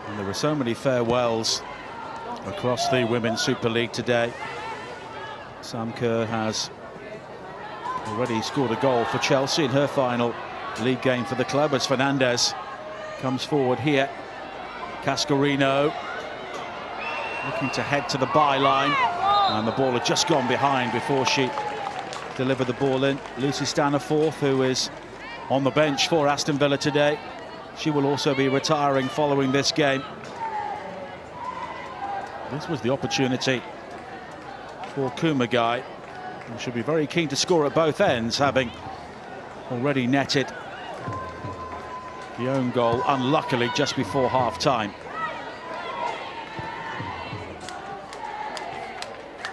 And there were so many farewells across the Women's Super League today. Sam Kerr has already scored a goal for Chelsea in her final league game for the club as Fernandez comes forward here. Cascarino looking to head to the byline, and the ball had just gone behind before she delivered the ball in. Lucy Staniforth, who is on the bench for Aston Villa today, she will also be retiring following this game. This was the opportunity for Kumagai, who should be very keen to score at both ends, having already netted the own goal, unluckily just before half-time.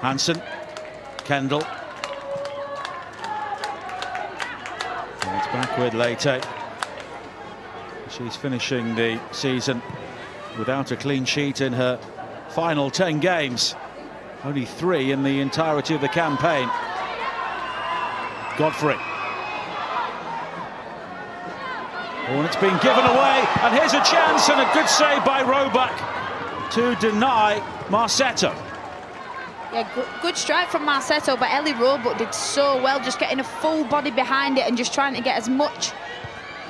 Hansen, Kendall. And it's back with Leite. She's finishing the season without a clean sheet in her final 10 games. Only 3 in the entirety of the campaign. Godfrey. Oh, and it's been given away, and here's a chance, and a good save by Roebuck to deny Marchetto. Yeah, good strike from Marchetto, but Ellie Roebuck did so well, just getting a full body behind it and just trying to get as much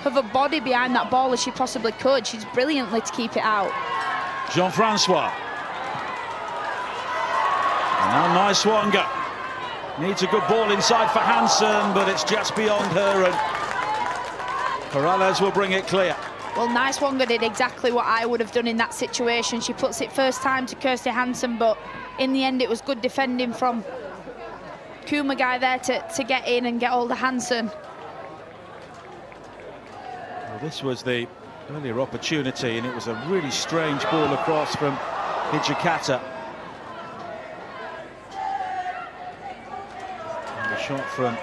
of a body behind that ball as she possibly could. She's brilliantly to keep it out. Jean-Francois. And now Nice-Wonga needs a good ball inside for Hansen, but it's just beyond her, and Corrales will bring it clear. Well, Nice-Wonga did exactly what I would have done in that situation. She puts it first time to Kirsty Hansen, but in the end it was good defending from Kumagai there to get in and get hold of Hansen. Well, this was the earlier opportunity, and it was a really strange ball across from Hijikata. And the shot from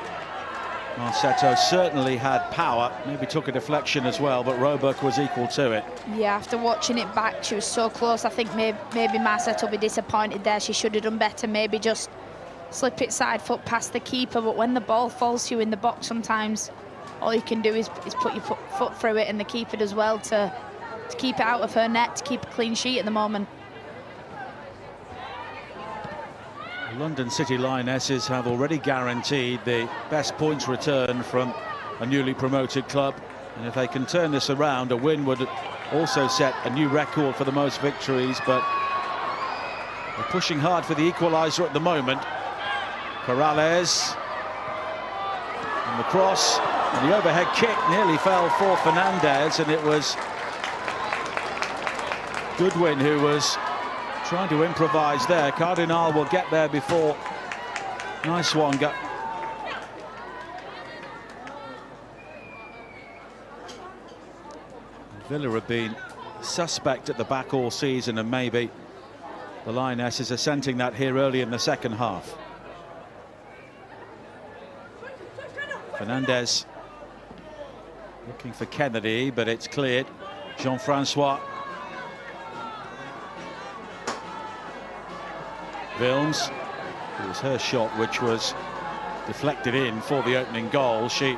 Marchetto certainly had power, maybe took a deflection as well, but Roebuck was equal to it. Yeah, after watching it back, she was so close. I think maybe Marchetto will be disappointed there. She should have done better, maybe just slip it side foot past the keeper, but when the ball falls to you in the box, sometimes all you can do is put your foot through it, and the keeper does well to keep it out of her net, to keep a clean sheet at the moment. London City Lionesses have already guaranteed the best points return from a newly promoted club, and if they can turn this around, a win would also set a new record for the most victories. But they're pushing hard for the equaliser at the moment. Corrales and the cross, and the overhead kick nearly fell for Fernandez, and it was Goodwin who was trying to improvise there. Cardinal will get there before Lionesses. Villa have been suspect at the back all season, and maybe the Lionesses are sensing that here early in the second half. Fernandez looking for Kennedy, but it's cleared. Jean-Francois. Wilms, it was her shot which was deflected in for the opening goal. She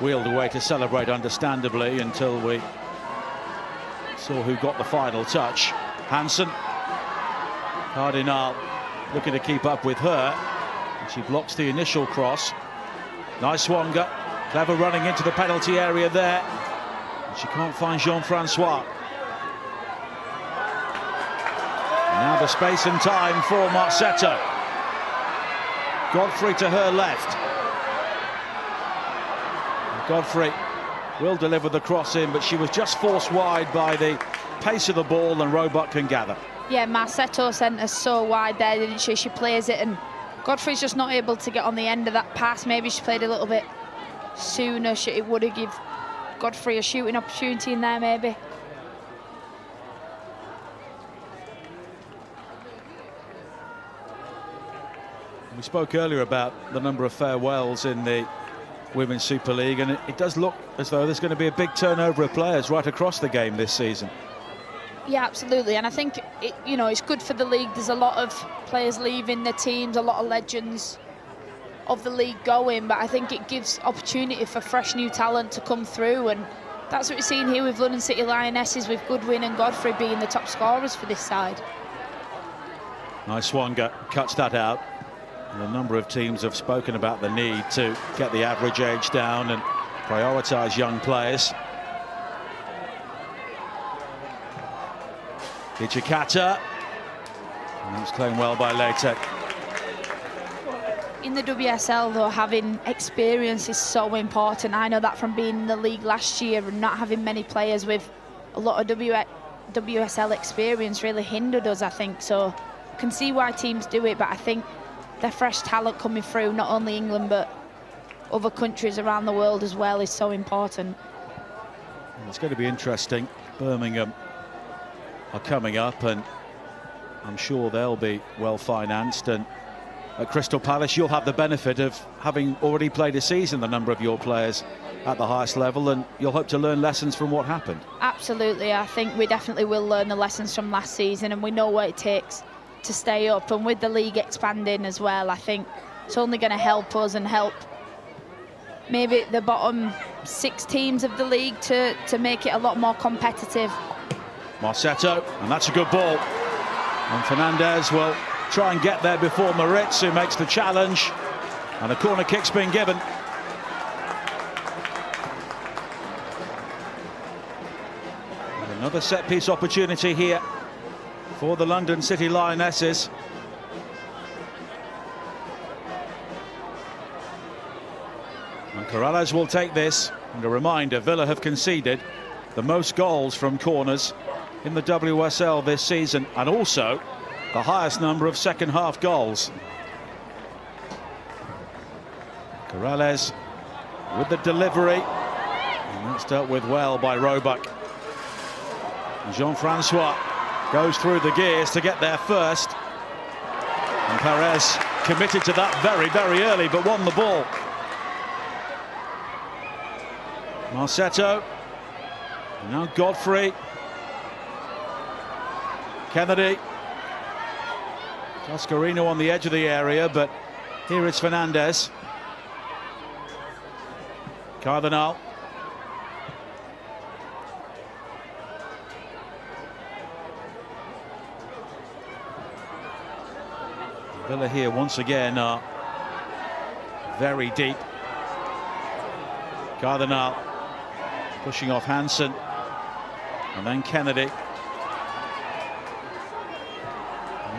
wheeled away to celebrate, understandably, until we saw who got the final touch. Hansen. Cardinal looking to keep up with her, and she blocks the initial cross. Lionesses, clever running into the penalty area there, and she can't find Jean-Francois. Now the space and time for Marsetto. Godfrey to her left. And Godfrey will deliver the cross in, but she was just forced wide by the pace of the ball, and Roebuck can gather. Yeah, Marsetto sent her so wide there, didn't she? She plays it, and Godfrey's just not able to get on the end of that pass. Maybe she played a little bit sooner. It would have given Godfrey a shooting opportunity in there, maybe. We spoke earlier about the number of farewells in the Women's Super League, and it does look as though there's going to be a big turnover of players right across the game this season. Yeah, absolutely, and I think it's good for the league. There's a lot of players leaving the teams, a lot of legends of the league going, but I think it gives opportunity for fresh new talent to come through, and that's what we're seeing here with London City Lionesses, with Goodwin and Godfrey being the top scorers for this side. Lionesses cuts that out. And a number of teams have spoken about the need to get the average age down and prioritise young players. Ichikata, and that's playing well by Leitek. In the WSL, though, having experience is so important. I know that from being in the league last year and not having many players with a lot of WSL experience really hindered us, I think. So I can see why teams do it, but I think the fresh talent coming through, not only England but other countries around the world as well, is so important. It's going to be interesting. Birmingham are coming up, and I'm sure they'll be well financed, and at Crystal Palace you'll have the benefit of having already played a season, the number of your players at the highest level, and you'll hope to learn lessons from what happened. Absolutely, I think we definitely will learn the lessons from last season, and we know what it takes to stay up, and with the league expanding as well, I think it's only going to help us and help maybe the bottom 6 teams of the league to make it a lot more competitive. Marsetto, and that's a good ball, and Fernandez will try and get there before Moritz, who makes the challenge, and a corner kick's been given. And another set-piece opportunity here for the London City Lionesses. And Corrales will take this. And a reminder, Villa have conceded the most goals from corners in the WSL this season, and also the highest number of second-half goals. Corrales with the delivery, and that's dealt with well by Roebuck. Jean-Francois goes through the gears to get there first, and Perez committed to that very, very early, but won the ball. Marsetto, now Godfrey, Kennedy, Toscarino on the edge of the area, but here is Fernandez. Cardinal. Villa here once again are very deep. Cardinal pushing off Hansen, and then Kennedy.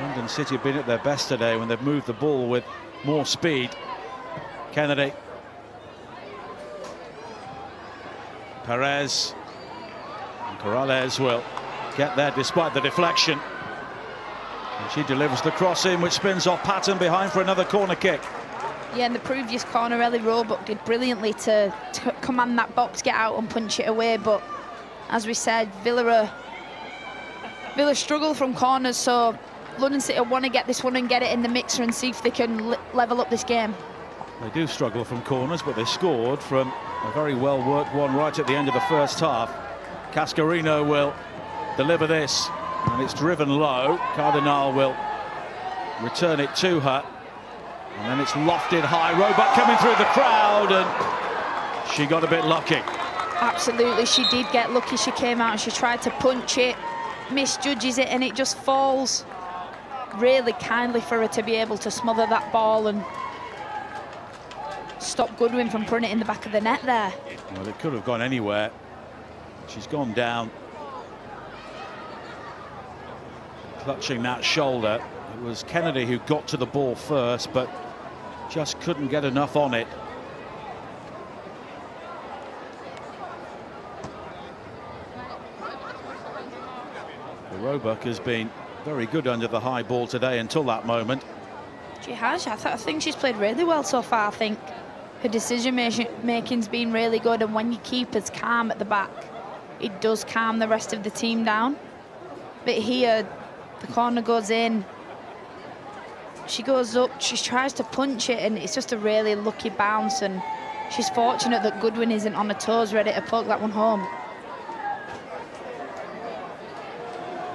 London City have been at their best today when they've moved the ball with more speed. Kennedy. Perez. And Corrales will get there despite the deflection. And she delivers the cross in, which spins off Patton behind for another corner kick. Yeah, in the previous corner, Ellie Roebuck did brilliantly to command that box, get out and punch it away. But as we said, Villa struggle from corners, so London City want to get this one and get it in the mixer and see if they can level up this game. They do struggle from corners, but they scored from a very well-worked one right at the end of the first half. Cascarino will deliver this, and it's driven low. Cardinal will return it to her, and then it's lofted high. Roebuck coming through the crowd, and she got a bit lucky. Absolutely, she did get lucky. She came out and she tried to punch it, misjudges it, and it just falls really kindly for her to be able to smother that ball and stop Goodwin from putting it in the back of the net there. Well, it could have gone anywhere. She's gone down, clutching that shoulder. It was Kennedy who got to the ball first, but just couldn't get enough on it. Roebuck has been very good under the high ball today until that moment. She has. I think she's played really well so far. I think her decision making's been really good, and when your keeper's calm at the back, it does calm the rest of the team down. But here, the corner goes in. She goes up, she tries to punch it, and it's just a really lucky bounce, and she's fortunate that Goodwin isn't on her toes ready to poke that one home.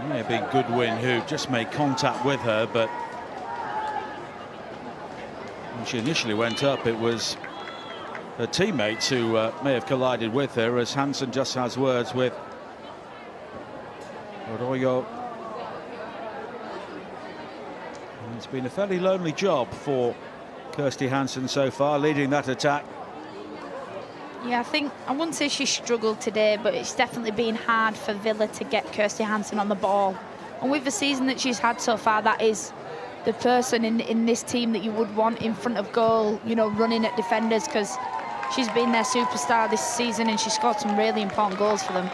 It may have been Goodwin who just made contact with her, but when she initially went up, it was her teammates who may have collided with her, as Hansen just has words with Arroyo. And it's been a fairly lonely job for Kirsty Hansen so far, leading that attack. Yeah, I wouldn't say she struggled today, but it's definitely been hard for Villa to get Kirsty Hansen on the ball. And with the season that she's had so far, that is the person in this team that you would want in front of goal, you know, running at defenders, because she's been their superstar this season and she scored some really important goals for them.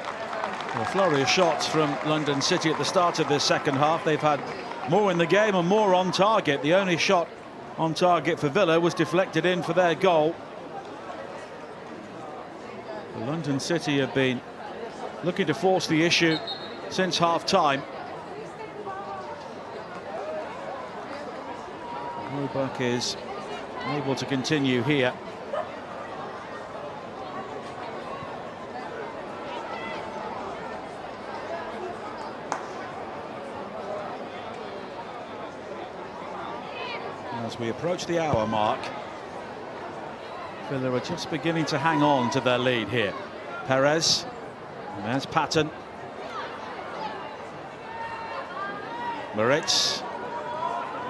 Well, a flurry of shots from London City at the start of this second half. They've had more in the game and more on target. The only shot on target for Villa was deflected in for their goal. London City have been looking to force the issue since half-time. Roebuck is able to continue here. As we approach the hour mark, Villa are just beginning to hang on to their lead here. Perez, and there's Patton. Moritz,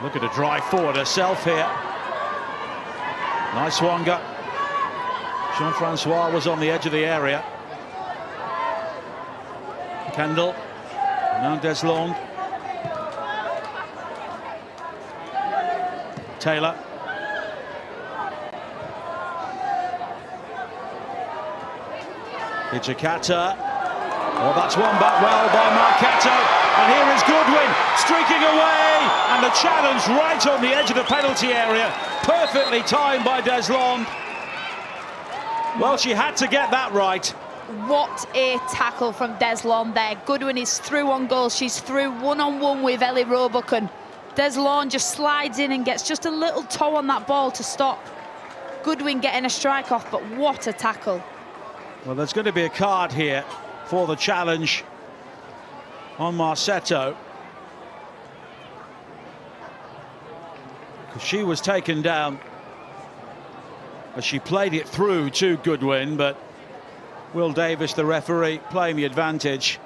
looking to drive forward herself here. Nice Wonga. Jean-Francois was on the edge of the area. Kendall, now Deslond. Taylor. Ichikata. Oh, that's won back well by Marketo. And here is Goodwin streaking away. And the challenge right on the edge of the penalty area. Perfectly timed by Deslond. Well, she had to get that right. What a tackle from Deslond there. Goodwin is through on goal. She's through one-on-one with Ellie Roebuck, and Deslond just slides in and gets just a little toe on that ball to stop Goodwin getting a strike off, but what a tackle. Well, there's going to be a card here for the challenge on Marceto, because she was taken down as she played it through to Goodwin, but Will Davis, the referee, playing the advantage.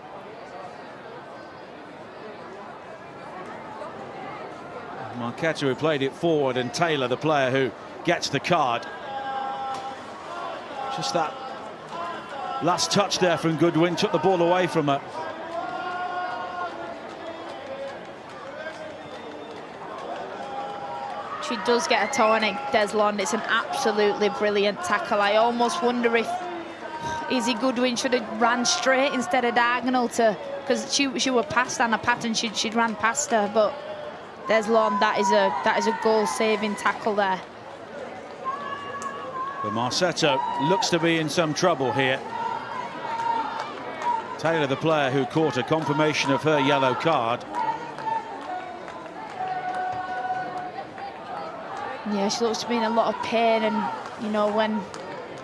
Marquetta, who played it forward, and Taylor, the player who gets the card. Just that last touch there from Goodwin took the ball away from her. She does get a toe on it, Deslond. It's an absolutely brilliant tackle. I almost wonder if Izzy Goodwin should have ran straight instead of diagonal, to because she was past Anna Patton. She'd ran past her, but Deslond, that is a goal-saving tackle there. But Marsetto looks to be in some trouble here. Taylor, the player who caught a confirmation of her yellow card. Yeah, she looks to be in a lot of pain, and you know, when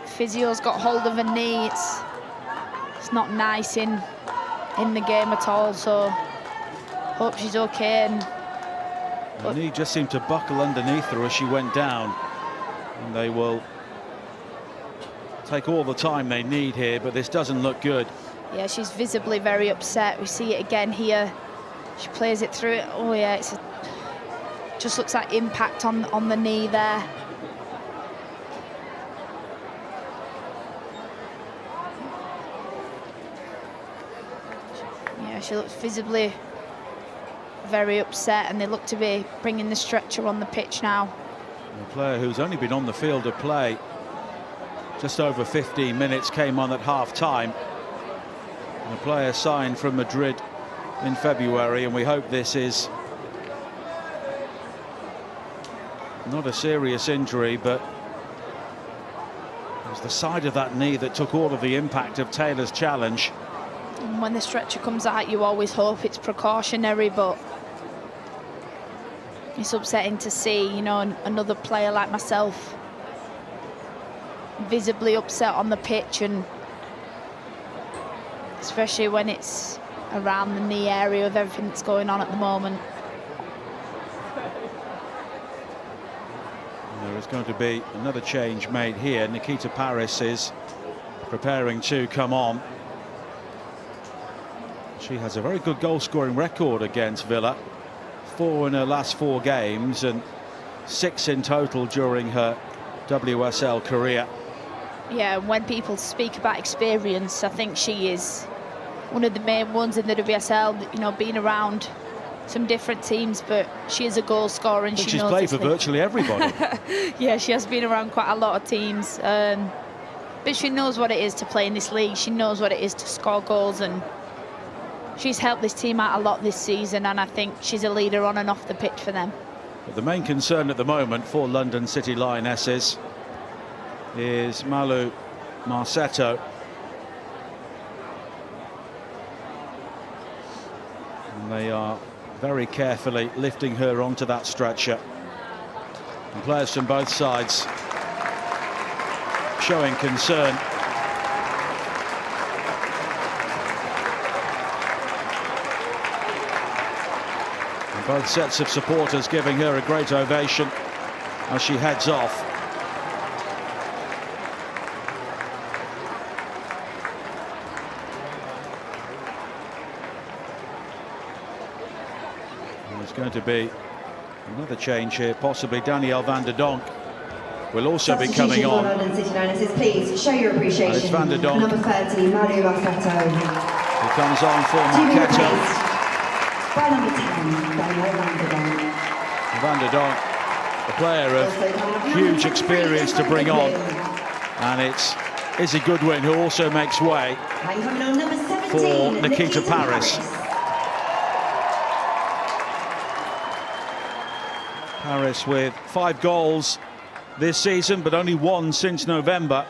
physio's got hold of her knee, it's not nice in the game at all. So hope she's okay. And the knee just seemed to buckle underneath her as she went down, and they will take all the time they need here, but this doesn't look good. yeah, she's visibly very upset. We see it again here. She plays it through it. Oh yeah, just looks like impact on the knee there. Yeah, she looks visibly very upset, and they look to be bringing the stretcher on the pitch now. A player who's only been on the field of play just over 15 minutes, came on at half-time. A player signed from Madrid in February, and we hope this is not a serious injury, but it was the side of that knee that took all of the impact of Taylor's challenge. And when the stretcher comes out, you always hope it's precautionary, but it's upsetting to see, you know, another player like myself visibly upset on the pitch, and especially when it's around the knee area with everything that's going on at the moment. There is going to be another change made here. Nikita Paris is preparing to come on. She has a very good goal-scoring record against Villa. 4 in her last 4 games and 6 in total during her WSL career. Yeah, when people speak about experience, I think she is one of the main ones in the WSL, you know, being around some different teams, but she is a goal scorer, and she's played for virtually everybody. Yeah, she has been around quite a lot of teams, but she knows what it is to play in this league. She knows what it is to score goals, and she's helped this team out a lot this season, and I think she's a leader on and off the pitch for them. But the main concern at the moment for London City Lionesses is Malu Marsetto. And they are very carefully lifting her onto that stretcher. And players from both sides showing concern. And both sets of supporters giving her a great ovation as she heads off. Going to be another change here, possibly Danielle van der Donk will also be coming on. London City Lionesses, please show your appreciation. It's van der Donk. Number 30, Malu Marsetto. Who comes on for Marquetta. By number 10, Danielle van der Donk. Van der Donk, a player of huge experience to bring on, and it's Izzy Goodwin who also makes way And coming on number 17, for Nikita Paris. Paris with 5 goals this season, but only 1 since November.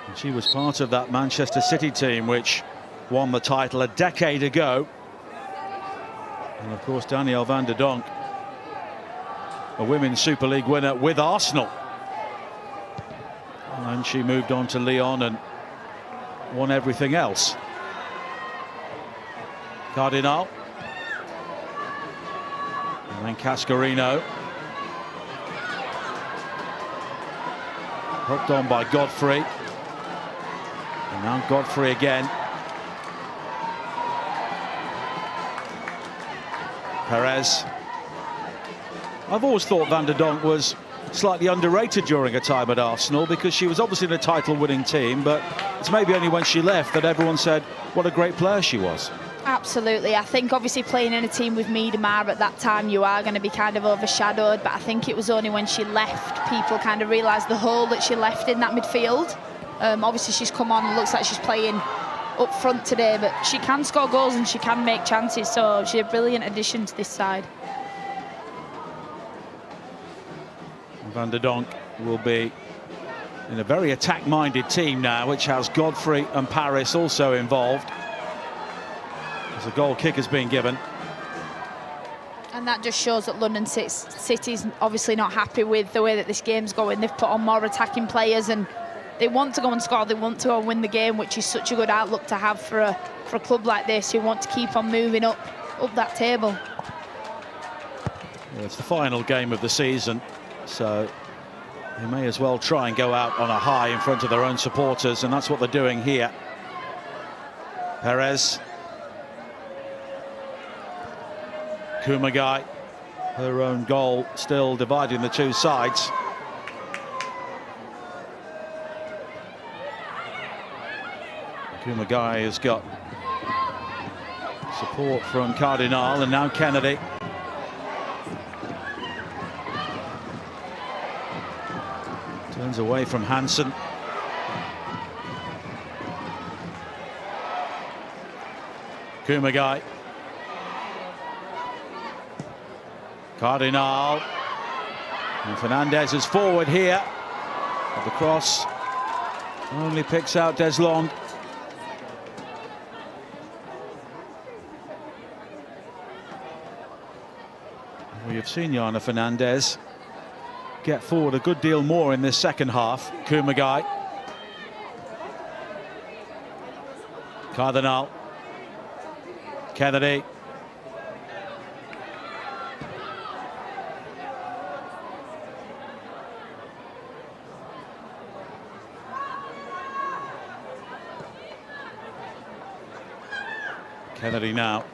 And she was part of that Manchester City team which won the title a decade ago. And of course Danielle van der Donk, a Women's Super League winner with Arsenal. And she moved on to Lyon and won everything else. Cardinal. And then Cascarino. Hooked on by Godfrey. And now Godfrey again. Perez. I've always thought Van der Donk was slightly underrated during her time at Arsenal, because she was obviously in a title-winning team, but it's maybe only when she left that everyone said what a great player she was. Absolutely. I think obviously playing in a team with Miedemar at that time, you are going to be kind of overshadowed, but I think it was only when she left people kind of realised the hole that she left in that midfield. Obviously she's come on and looks like she's playing up front today, but she can score goals and she can make chances, so she's a brilliant addition to this side. Van der Donk will be in a very attack-minded team now, which has Godfrey and Paris also involved, as a goal kick has been given. And that just shows that London City's obviously not happy with the way that this game's going. They've put on more attacking players and they want to go and score, they want to go and win the game, which is such a good outlook to have for a club like this who want to keep on moving up that table. Well, it's the final game of the season, so they may as well try and go out on a high in front of their own supporters, and that's what they're doing here. Perez. Kumagai, her own goal still dividing the two sides. Kumagai has got support from Cardinal, and now Kennedy. Turns away from Hansen. Kumagai. Cardinal. And Fernandez is forward here. But the cross only picks out Deslong. We have seen Jana Fernandez get forward a good deal more in this second half. Kumagai. Cardinal. Kennedy. Kennedy now.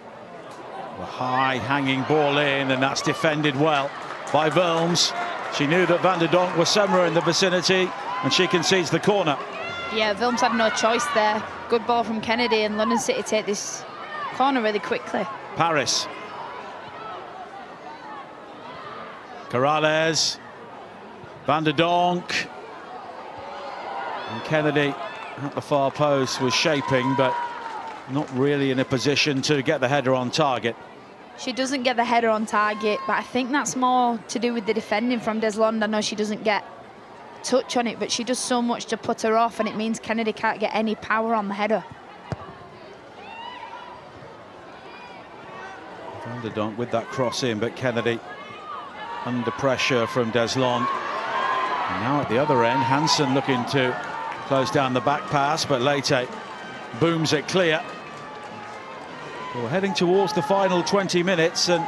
A high hanging ball in, and that's defended well by Wilms. She knew that Van der Donk was somewhere in the vicinity, and she concedes the corner. Yeah, Wilms had no choice there. Good ball from Kennedy, and London City take this corner really quickly. Paris. Corrales. Van der Donk. And Kennedy at the far post was shaping, but not really in a position to get the header on target. She doesn't get the header on target, but I think that's more to do with the defending from Deslond. I know she doesn't get a touch on it, but she does so much to put her off, and it means Kennedy can't get any power on the header. Van der Donk with that cross in, but Kennedy under pressure from Deslond. And now at the other end, Hansen looking to close down the back pass, but Leite booms it clear. We're heading towards the final 20 minutes, and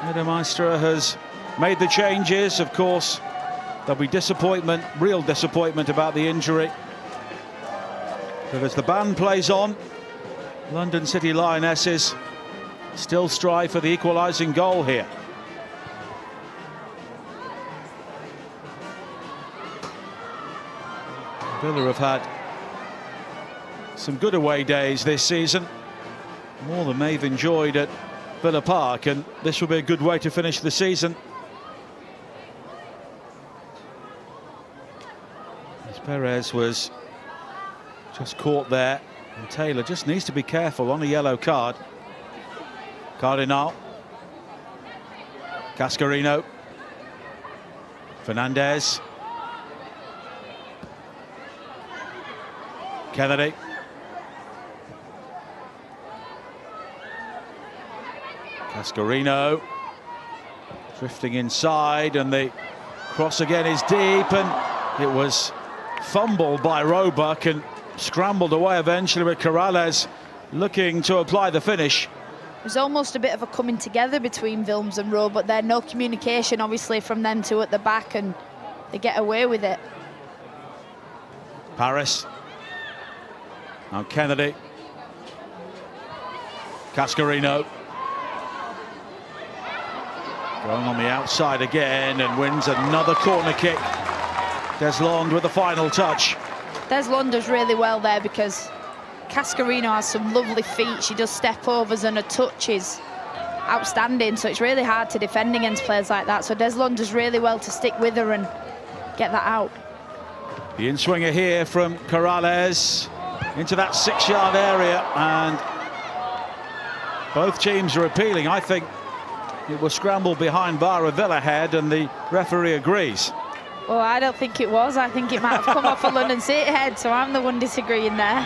Edemaistre has made the changes. Of course, there'll be disappointment, real disappointment about the injury. But as the band plays on, London City Lionesses still strive for the equalising goal here. Villa have had some good away days this season, more than they've enjoyed at Villa Park, and this will be a good way to finish the season. As Perez was just caught there, and Taylor just needs to be careful on a yellow card. Cardinal. Cascarino. Fernandez. Kennedy. Cascarino drifting inside, and the cross again is deep, and it was fumbled by Roebuck and scrambled away eventually with Corrales looking to apply the finish. It was almost a bit of a coming together between Wilms and Rowe, but there's no communication obviously from them two at the back, and they get away with it. Paris. Now Kennedy. Cascarino. Going on the outside again and wins another corner kick. Deslond with the final touch. Deslond does really well there because Cascarino has some lovely feet. She does step overs and her touch is outstanding, so it's really hard to defend against players like that. So Deslond does really well to stick with her and get that out. The in-swinger here from Corrales into that 6-yard area, and both teams are appealing. I think it was scrambled behind bar a Villa head, and the referee agrees. Well, I don't think it was. I think it might have come off a London City head, so I'm the one disagreeing there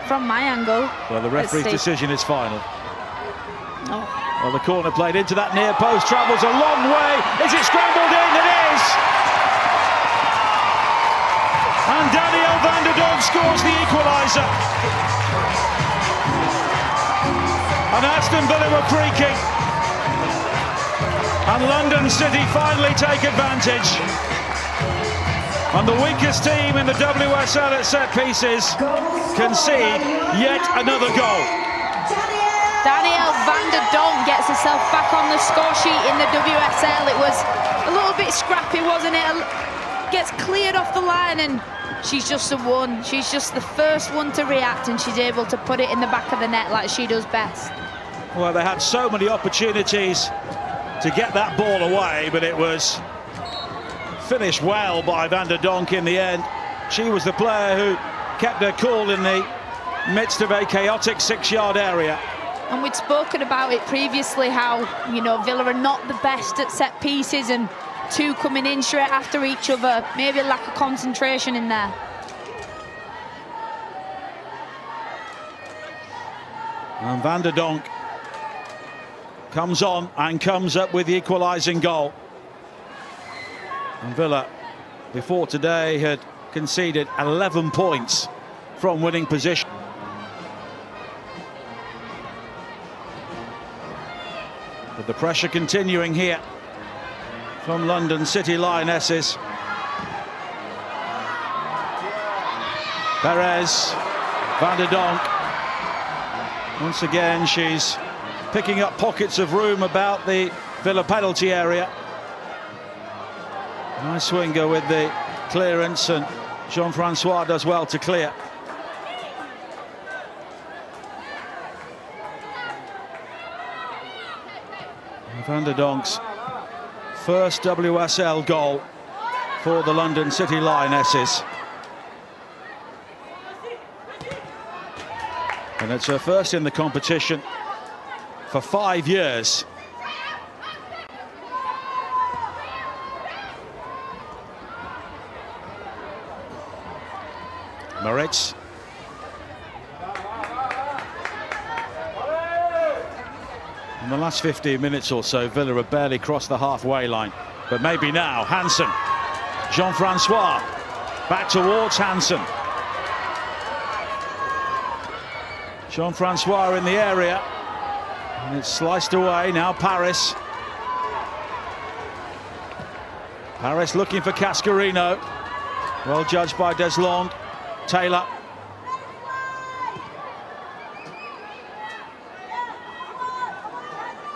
from my angle. Well, the referee's decision is final. Oh. Well, the corner played into that near post, travels a long way. Is it scrambled in? It is! And Danielle van der Donk scores the equaliser. And Aston Villa were free kick. And London City finally take advantage. And the weakest team in the WSL at set pieces concede yet another goal. Danielle van der Donk gets herself back on the score sheet in the WSL. It was a little bit scrappy, wasn't it? Gets cleared off the line and she's just the one. She's just the first one to react, and she's able to put it in the back of the net like she does best. Well, they had so many opportunities to get that ball away, but it was finished well by van der Donk in the end. She was the player who kept her cool in the midst of a chaotic 6-yard area. And we'd spoken about it previously, how, you know, Villa are not the best at set pieces, and two coming in straight after each other, maybe a lack of concentration in there. And van der Donk comes on and comes up with the equalising goal. And Villa, before today, had conceded 11 points from winning position. With the pressure continuing here from London City Lionesses. Perez, van der Donk. Once again, she's picking up pockets of room about the Villa penalty area. Nice swinger with the clearance, and Jean-Francois does well to clear. Van der Donk's first WSL goal for the London City Lionesses. And it's her first in the competition for 5 years. Moritz. In the last 15 minutes or so, Villa have barely crossed the halfway line. But maybe now, Hansen. Jean-Francois. Back towards Hansen. Jean-Francois in the area. And it's sliced away. Now Paris. Paris looking for Cascarino. Well judged by Deslond. Taylor.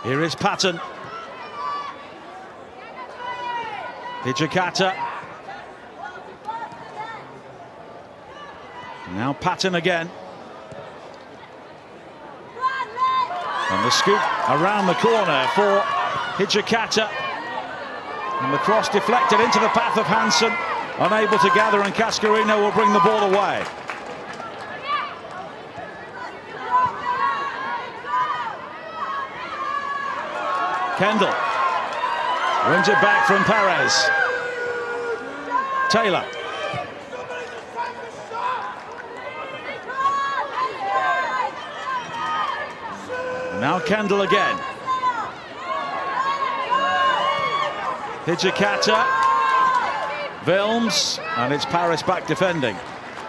Here is Patton. Hijikata. Now Patton again. And the scoop around the corner for Hijikata. And the cross deflected into the path of Hansen. Unable to gather, and Cascarino will bring the ball away. Kendall wins it back from Perez. Taylor. Now Kendall again. Hijikata. Wilms, and it's Paris back defending.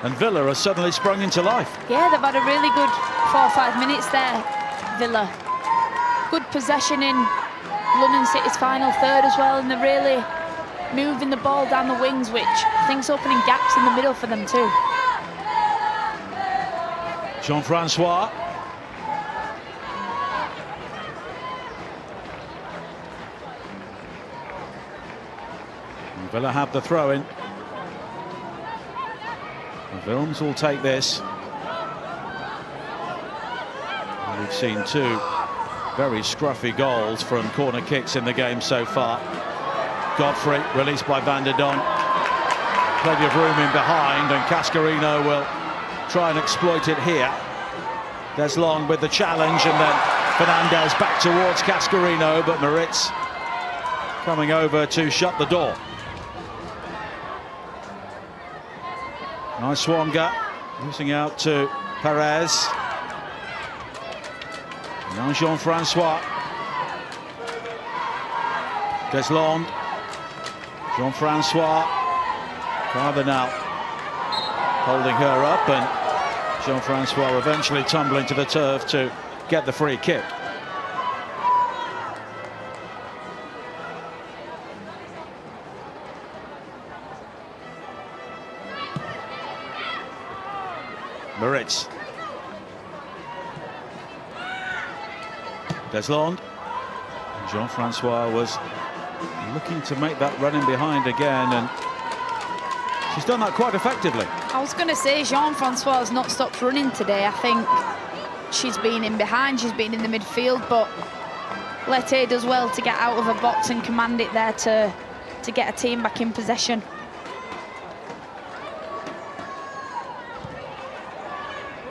And Villa are suddenly sprung into life. Yeah, they've had a really good 4 or 5 minutes there, Villa. Good possession in London City's final third as well, and they're really moving the ball down the wings, which I think's opening gaps in the middle for them too. Jean-Francois. Villa have the throw-in. Wilms will take this. We've seen two very scruffy goals from corner kicks in the game so far. Godfrey released by Van der Donk. Plenty of room in behind, and Cascarino will try and exploit it here. Deslong with the challenge, and then Fernandez back towards Cascarino, but Moritz coming over to shut the door. Nice Swonga, losing out to Perez. Now Jean-Francois. Deslong. Jean-Francois. Cardinal holding her up, and Jean-Francois eventually tumbling to the turf to get the free kick. Moritz. Deslong. Jean-Francois was looking to make that run in behind again, and she's done that quite effectively. I was going to say, Jean-Francois has not stopped running today. I think she's been in behind, she's been in the midfield, but Lete does well to get out of her box and command it there to get a team back in possession.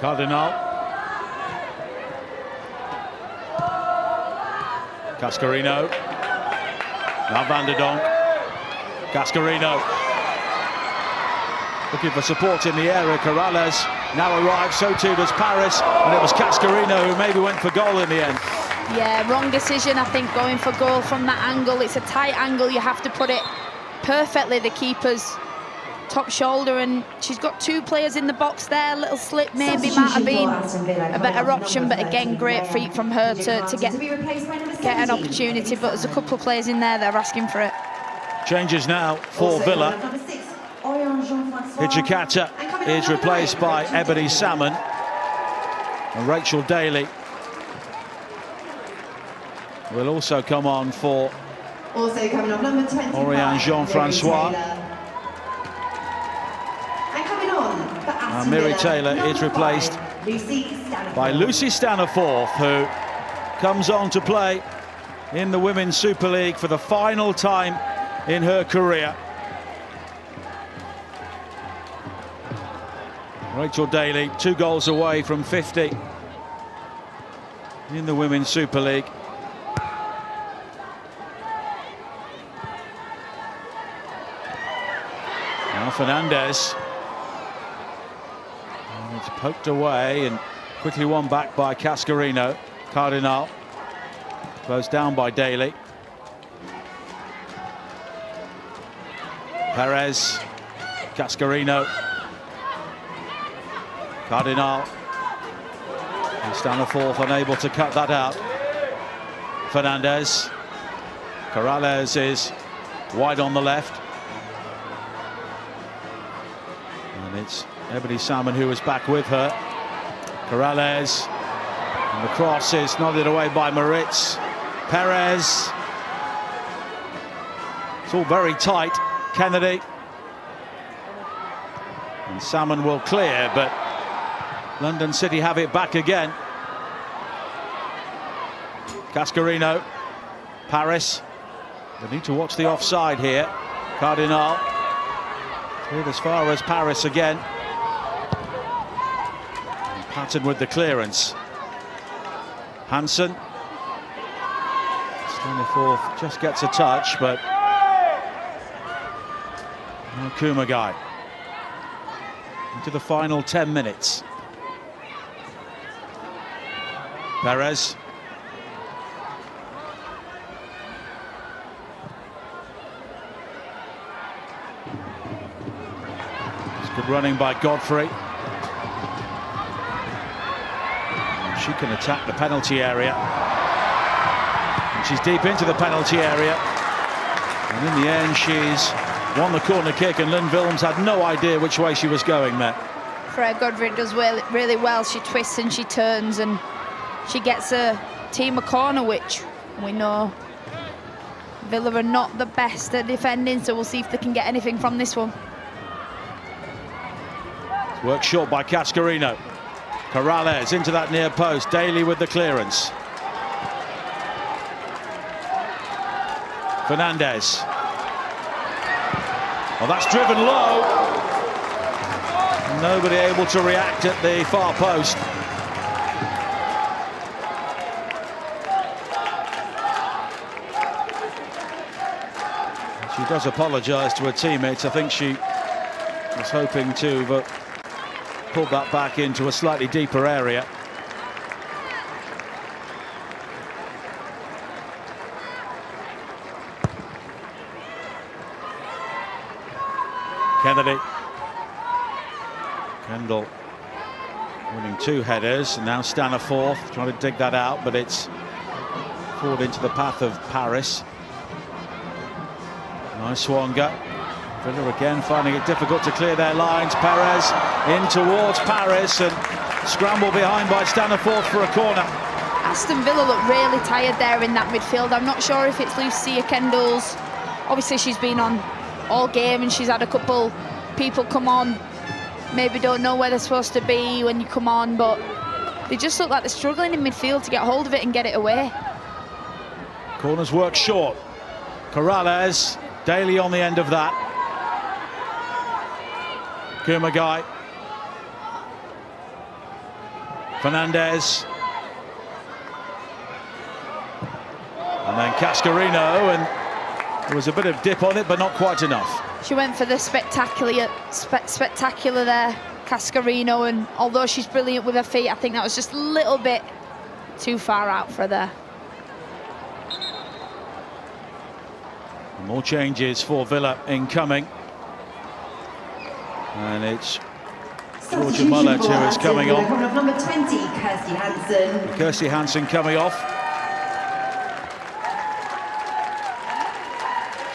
Cardinal. Cascarino. Now Van der Donk. Cascarino. Looking for support in the area. Corrales now arrives, so too does Paris, and it was Cascarino who maybe went for goal in the end. Yeah, wrong decision, I think, going for goal from that angle. It's a tight angle, you have to put it perfectly, the keeper's top shoulder, and she's got two players in the box there. A little slip maybe might have been a better option, but again, great feat from her to get an opportunity. But there's a couple of players in there that are asking for it. Changes now for Villa. Hijikata is replaced by Ebony Salmon, and Rachel Daly will also come on for Oriane Jean-Francois. Miri Taylor is replaced by Lucy Staniforth, who comes on to play in the Women's Super League for the final time in her career. Rachel Daly, 2 goals away from 50 in the Women's Super League. Now Fernandez. It's poked away and quickly won back by Cascarino. Cardinal closed down by Daly. Perez, Cascarino, Cardinal, and Staniforth unable to cut that out. Fernandez. Corrales is wide on the left, and it's Ebony Salmon who is back with her. Corrales, and the cross is nodded away by Moritz. Perez. It's all very tight. Kennedy. And Salmon will clear, but London City have it back again. Cascarino. Paris. They need to watch the offside here. Cardinal. Cleared as far as Paris again. Patton with the clearance. Hansen. Staniforth just gets a touch, but no Kumagai. Into the final 10 minutes. Perez. It's good running by Godfrey. She can attack the penalty area. And she's deep into the penalty area. And in the end, she's won the corner kick, and Lynn Wilms had no idea which way she was going there. Fred Godfrey does really well. She twists and she turns, and she gets a team a corner, which we know Villa are not the best at defending, so we'll see if they can get anything from this one. Worked short by Cascarino. Corrales into that near post. Daly with the clearance. Fernandez. Well, that's driven low. Nobody able to react at the far post. She does apologise to her teammates. I think she was hoping to, but pulled that back into a slightly deeper area. Kennedy. Kendall winning 2 headers, and now Staniforth trying to dig that out, but it's forward into the path of Paris. Nice Swanga. Villa again finding it difficult to clear their lines. Perez in towards Paris and scramble behind by Staniforth for a corner. Aston Villa look really tired there in that midfield. I'm not sure if it's Lucia Kendall's. Obviously she's been on all game and she's had a couple people come on, maybe don't know where they're supposed to be when you come on, but they just look like they're struggling in midfield to get hold of it and get it away. Corners work short. Corrales, Daly on the end of that. Kumagai. Fernandez. And then Cascarino, and there was a bit of dip on it, but not quite enough. She went for the spectacular there, Cascarino, and although she's brilliant with her feet, I think that was just a little bit too far out for her there. More changes for Villa incoming. And it's Georgia Mullet who is coming on. Number 20, Kirsty Hansen. Kirsty Hansen coming off.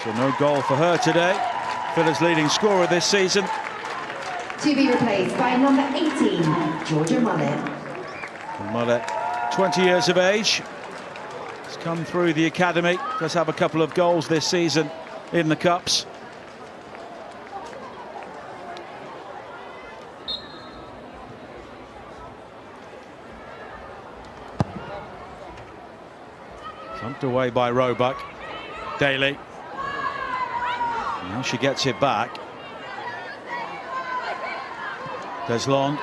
So no goal for her today. Villa's leading scorer this season. To be replaced by number 18, Georgia Mullet. Mullet, 20 years of age. Has come through the academy. Does have a couple of goals this season in the Cups. Thumped away by Roebuck. Daly. Now she gets it back. Deslong.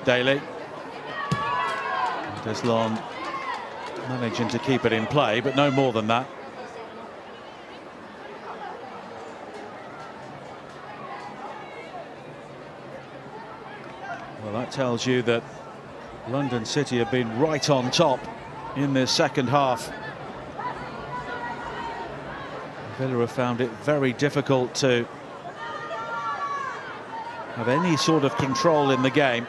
Daly. Deslong managing to keep it in play, but no more than that. Well, that tells you that London City have been right on top in this second half. Villa have found it very difficult to have any sort of control in the game.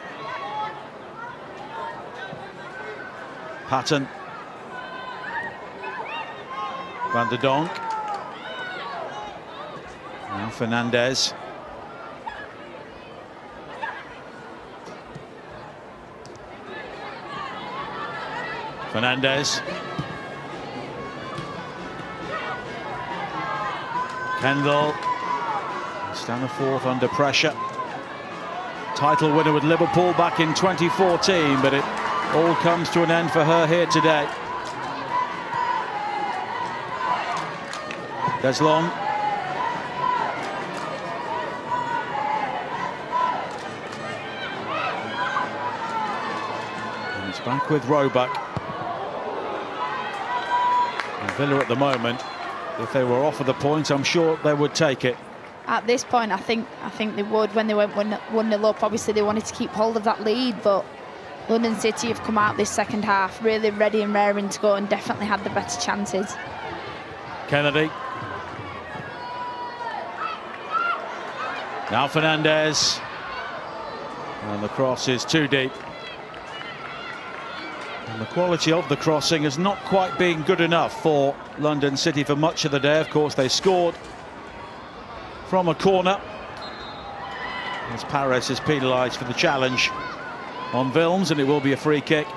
Patton. Van der Donk. Now Fernandez. Fernandez. Kendall. Staniforth under pressure. Title winner with Liverpool back in 2014, but it all comes to an end for her here today. Deslong. And it's back with Roebuck. And Villa at the moment, if they were offered the point, I'm sure they would take it. At this point, I think they would. When they went 1-0 up, obviously they wanted to keep hold of that lead, but London City have come out this second half really ready and raring to go and definitely had the better chances. Kennedy. Now Fernandez. And the cross is too deep. And the quality of the crossing has not quite been good enough for London City for much of the day. Of course, they scored from a corner as Paris is penalised for the challenge on Vilms, and it will be a free kick.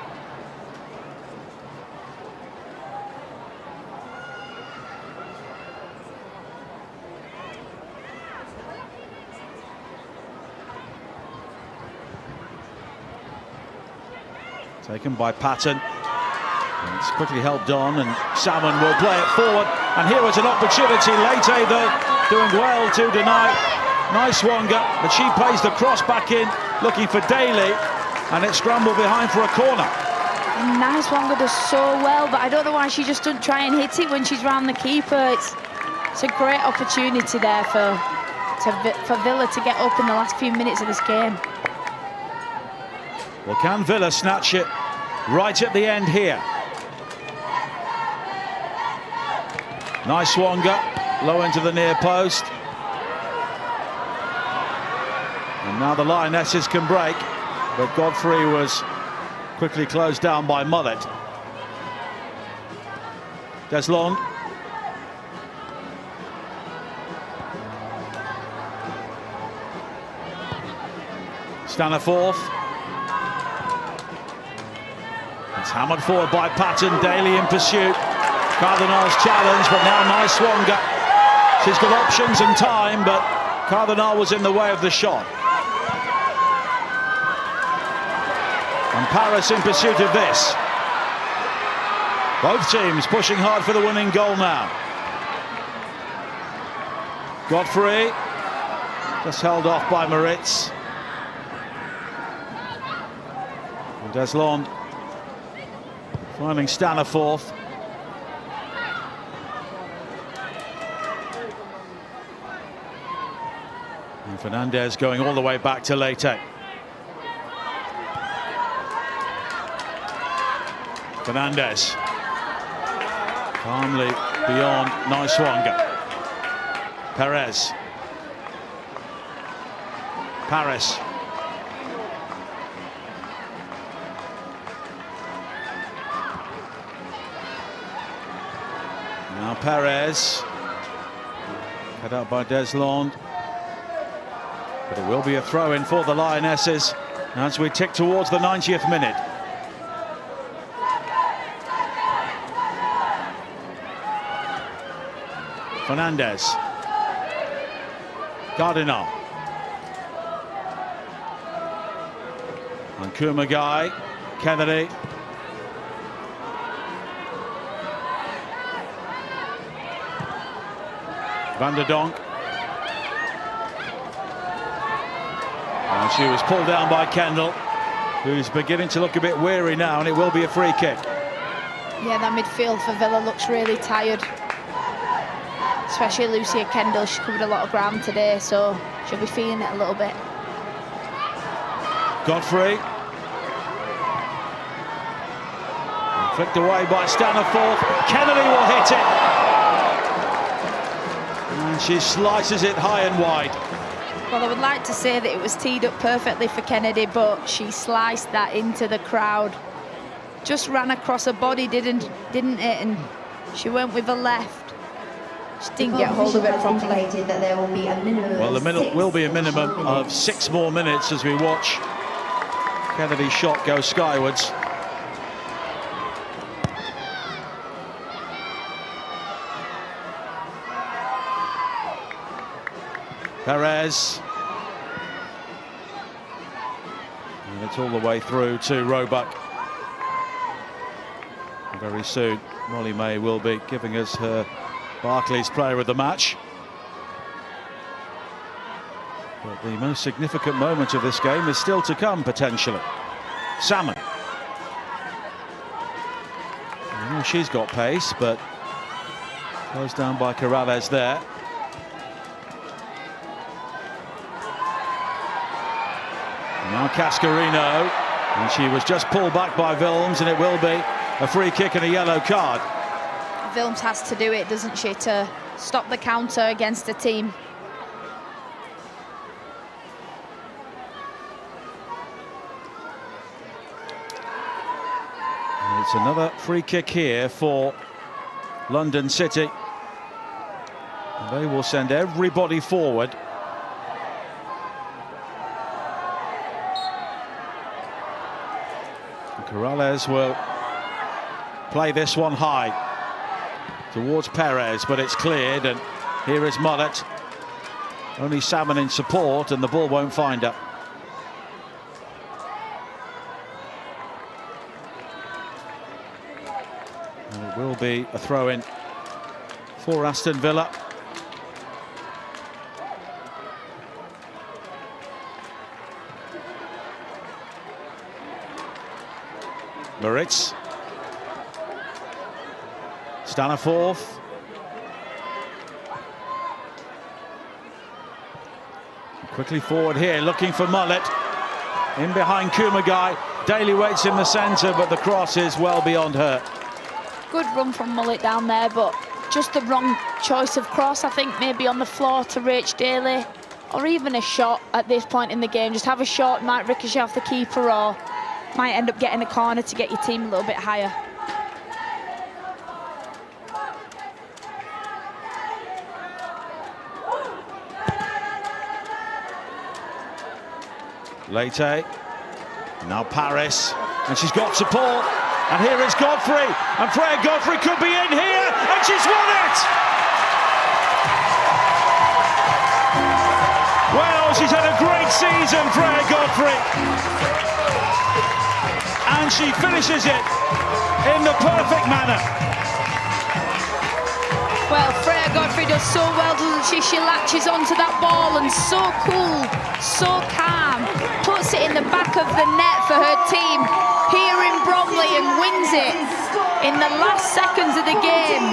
Taken by Patton. It's quickly helped on, and Salmon will play it forward. And here was an opportunity. Lete, though, doing well to deny Nice Wonga, but she plays the cross back in, looking for Daly, and it's scrambled behind for a corner. Nice Wonga does so well, but I don't know why she just doesn't try and hit it when she's round the keeper. It's a great opportunity there for Villa to get up in the last few minutes of this game. Well, can Villa snatch it right at the end here? Nice Wonga, low into the near post. And now the Lionesses can break, but Godfrey was quickly closed down by Mullet. Deslong. Staniforth. It's hammered forward by Patton. Daly in pursuit. Cardinal's challenge, but now Nice Wonga. She's got options and time, but Cardinal was in the way of the shot. And Paris in pursuit of this. Both teams pushing hard for the winning goal now. Godfrey just held off by Moritz. And Deslond finding Staniforth. And Fernandez going all the way back to Lete. Fernandez calmly beyond Nice Wonga. Perez. Paris. Now Perez. Cut out by Deslond. But it will be a throw-in for the Lionesses as we tick towards the 90th minute. Fernandez. Cardinal. And Kumagai. Kennedy. Van der Donk. And she was pulled down by Kendall, who's beginning to look a bit weary now, and it will be a free kick. Yeah, that midfield for Villa looks really tired. Especially Lucia Kendall, she covered a lot of ground today, so she'll be feeling it a little bit. Godfrey. Flicked away by Staniforth. Kennedy will hit it. And she slices it high and wide. Well, I would like to say that it was teed up perfectly for Kennedy, but she sliced that into the crowd. Just ran across her body, didn't it? And she went with her left. Just didn't get hold of it properly. That there will be a minimum well, the will be a minimum of 6 more minutes as we watch Kennedy's shot go skywards. Perez. And it's all the way through to Roebuck. Very soon, Molly May will be giving us her Barclays player of the match. But the most significant moment of this game is still to come, potentially. Salmon. I know she's got pace, but closed down by Corrales there. Now Cascarino, and she was just pulled back by Vilms, and it will be a free kick and a yellow card. Vilms has to do it, doesn't she, to stop the counter against the team. And it's another free kick here for London City. And they will send everybody forward. Corrales will play this one high towards Perez, but it's cleared, and here is Mullet. Only Salmon in support, and the ball won't find her. It will be a throw-in for Aston Villa. Moritz. Staniforth. Quickly forward here, looking for Mullet. In behind Kumagai. Daly waits in the centre, but the cross is well beyond her. Good run from Mullet down there, but just the wrong choice of cross. I think maybe on the floor to Rach Daly, or even a shot at this point in the game. Just have a shot, might ricochet off the keeper, or might end up getting a corner to get your team a little bit higher. Leite, now Paris, and she's got support, and here is Godfrey, and Freya Godfrey could be in here, and she's won it! Well, she's had a great season, Freya Godfrey, and she finishes it in the perfect manner. Well, Freya Godfrey does so well, doesn't she? She latches onto that ball and so cool, so calm, puts it in the back of the net for her team here in Bromley and wins it in the last seconds of the game.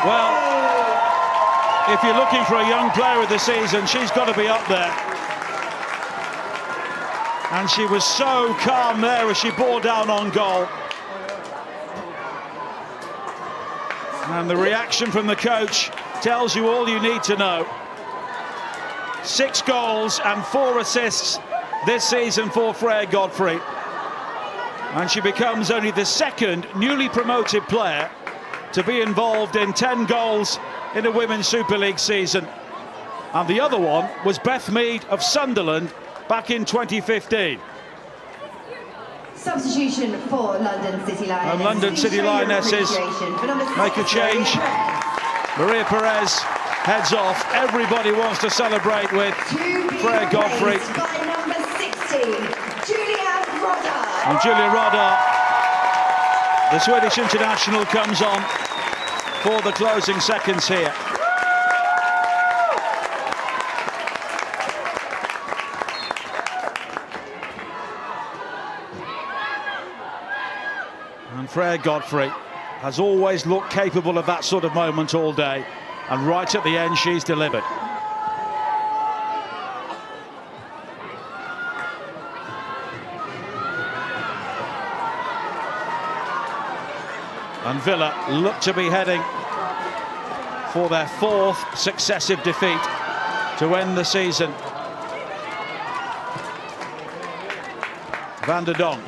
Well, if you're looking for a young player of the season, she's got to be up there. And she was so calm there as she bore down on goal. And the reaction from the coach tells you all you need to know. 6 goals and 4 assists this season for Freya Godfrey. And she becomes only the second newly promoted player to be involved in 10 goals in a Women's Super League season. And the other one was Beth Mead of Sunderland back in 2015. Substitution for London City Lionesses. And London City Lionesses make a change. Maria Perez heads off. Everybody wants to celebrate with Freya Godfrey. By number 60, Julia Rodda. And Julia Rodda, the Swedish international, comes on for the closing seconds here. And Freya Godfrey has always looked capable of that sort of moment all day, and right at the end she's delivered. And Villa look to be heading for their 4th successive defeat to end the season. Van der Donk.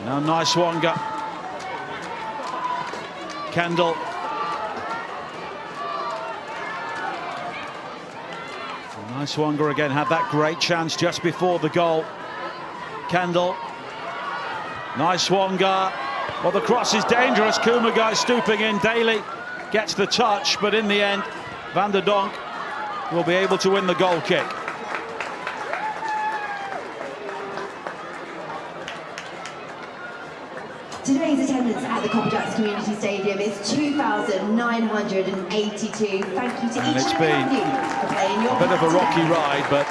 Now Niswanga. Kendall. Niswanga again had that great chance just before the goal. Kendall. Niswanga. Well, the cross is dangerous. Kumagai stooping in. Daly gets the touch, but in the end, Van der Donk will be able to win the goal kick. Today's attendance at the Copper Community Stadium is 2,982. Thank you to each and every one of you for playing your a bit of a part rocky today. ride, but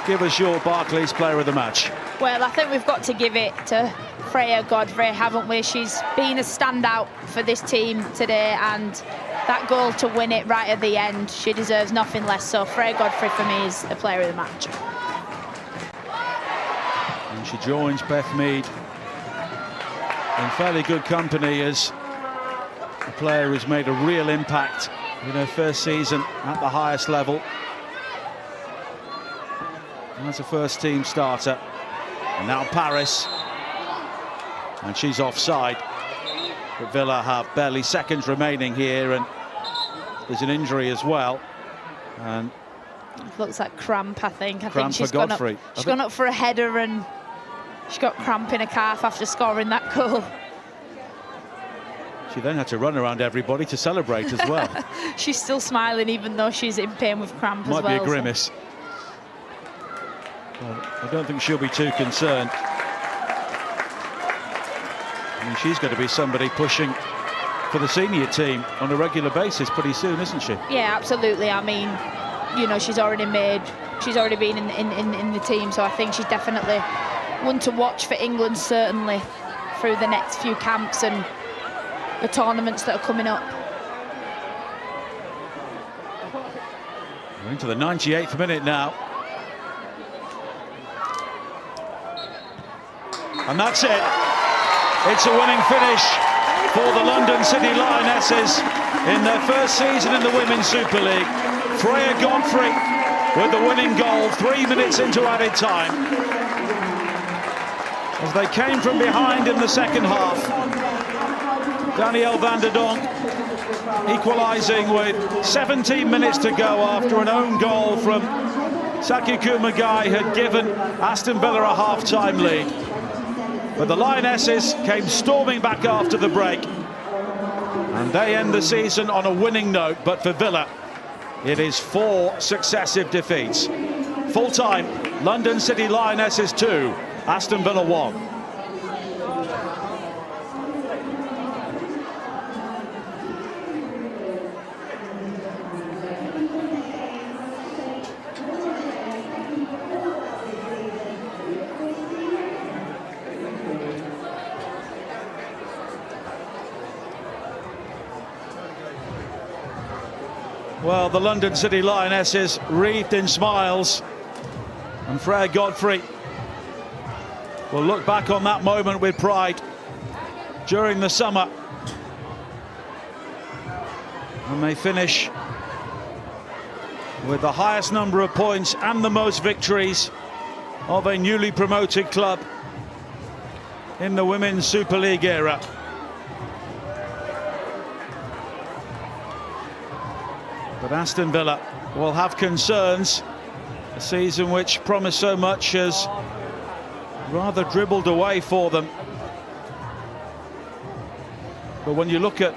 give us your Barclays player of the match. Well, I think we've got to give it to Freya Godfrey, haven't we? She's been a standout for this team today, and that goal to win it right at the end, she deserves nothing less. So Freya Godfrey for me is the player of the match. And she joins Beth Mead in fairly good company as a player who's made a real impact in her first season at the highest level. And as a first team starter. And now Paris. And she's offside. But Villa have barely seconds remaining here, and there's an injury as well. And It looks like cramp, I think. I Cramp think she's for Godfrey. Gone up for a header and she got cramp in her calf after scoring that goal. she then had to run around everybody to celebrate as well. She's still smiling even though she's in pain with cramp as well. Might be a grimace. Well, I don't think she'll be too concerned. And she's going to be somebody pushing for the senior team on a regular basis pretty soon, isn't she? Yeah, absolutely. I mean, you know, she's already been in the team, so I think she's definitely one to watch for England, certainly through the next few camps and the tournaments that are coming up. We're into the 98th minute now. And that's it. It's a winning finish for the London City Lionesses in their first season in the Women's Super League. Freya Godfrey with the winning goal 3 minutes into added time. As they came from behind in the second half, Danielle van der Donk equalising with 17 minutes to go after an own goal from Saki Kumagai had given Aston Villa a half-time lead. But the Lionesses came storming back after the break, and they end the season on a winning note. But for Villa, it is 4 successive defeats. Full-time, London City Lionesses 2, Aston Villa 1. Well, the London City Lionesses wreathed in smiles, and Freya Godfrey will look back on that moment with pride during the summer. And they finish with the highest number of points and the most victories of a newly promoted club in the Women's Super League era. But Aston Villa will have concerns. A season which promised so much has rather dribbled away for them. But when you look at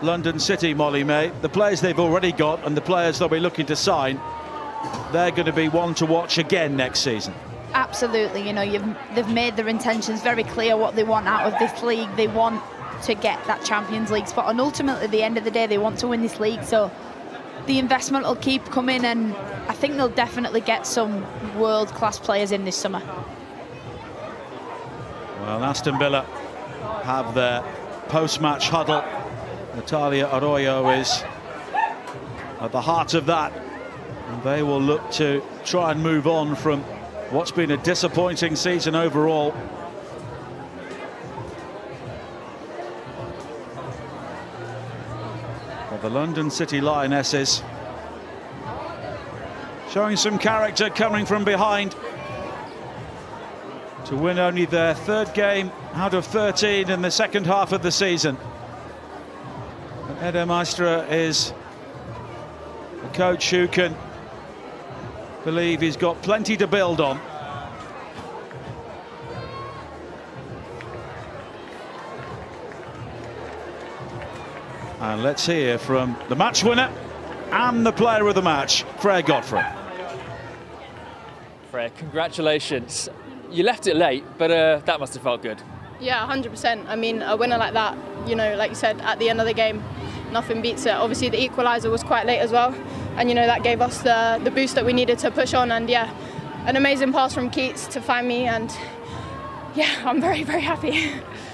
London City, Molly May, the players they've already got and the players they'll be looking to sign, they're going to be one to watch again next season. Absolutely. You know, they've made their intentions very clear what they want out of this league. They want to get that Champions League spot, and ultimately at the end of the day they want to win this league. So the investment will keep coming, and I think they'll definitely get some world-class players in this summer. Well, Aston Villa have their post-match huddle. Natalia Arroyo is at the heart of that, and they will look to try and move on from what's been a disappointing season overall. The London City Lionesses showing some character coming from behind to win only their 3rd game out of 13 in the second half of the season. Ede Maestra is a coach who can believe he's got plenty to build on. And let's hear from the match winner and the player of the match, Freya Godfrey. Freya, congratulations. You left it late, but that must have felt good. Yeah, 100%. I mean, a winner like that, you know, like you said, at the end of the game, nothing beats it. Obviously, the equaliser was quite late as well, and, you know, that gave us the boost that we needed to push on. And, yeah, an amazing pass from Keats to find me, and, yeah, I'm very, very happy.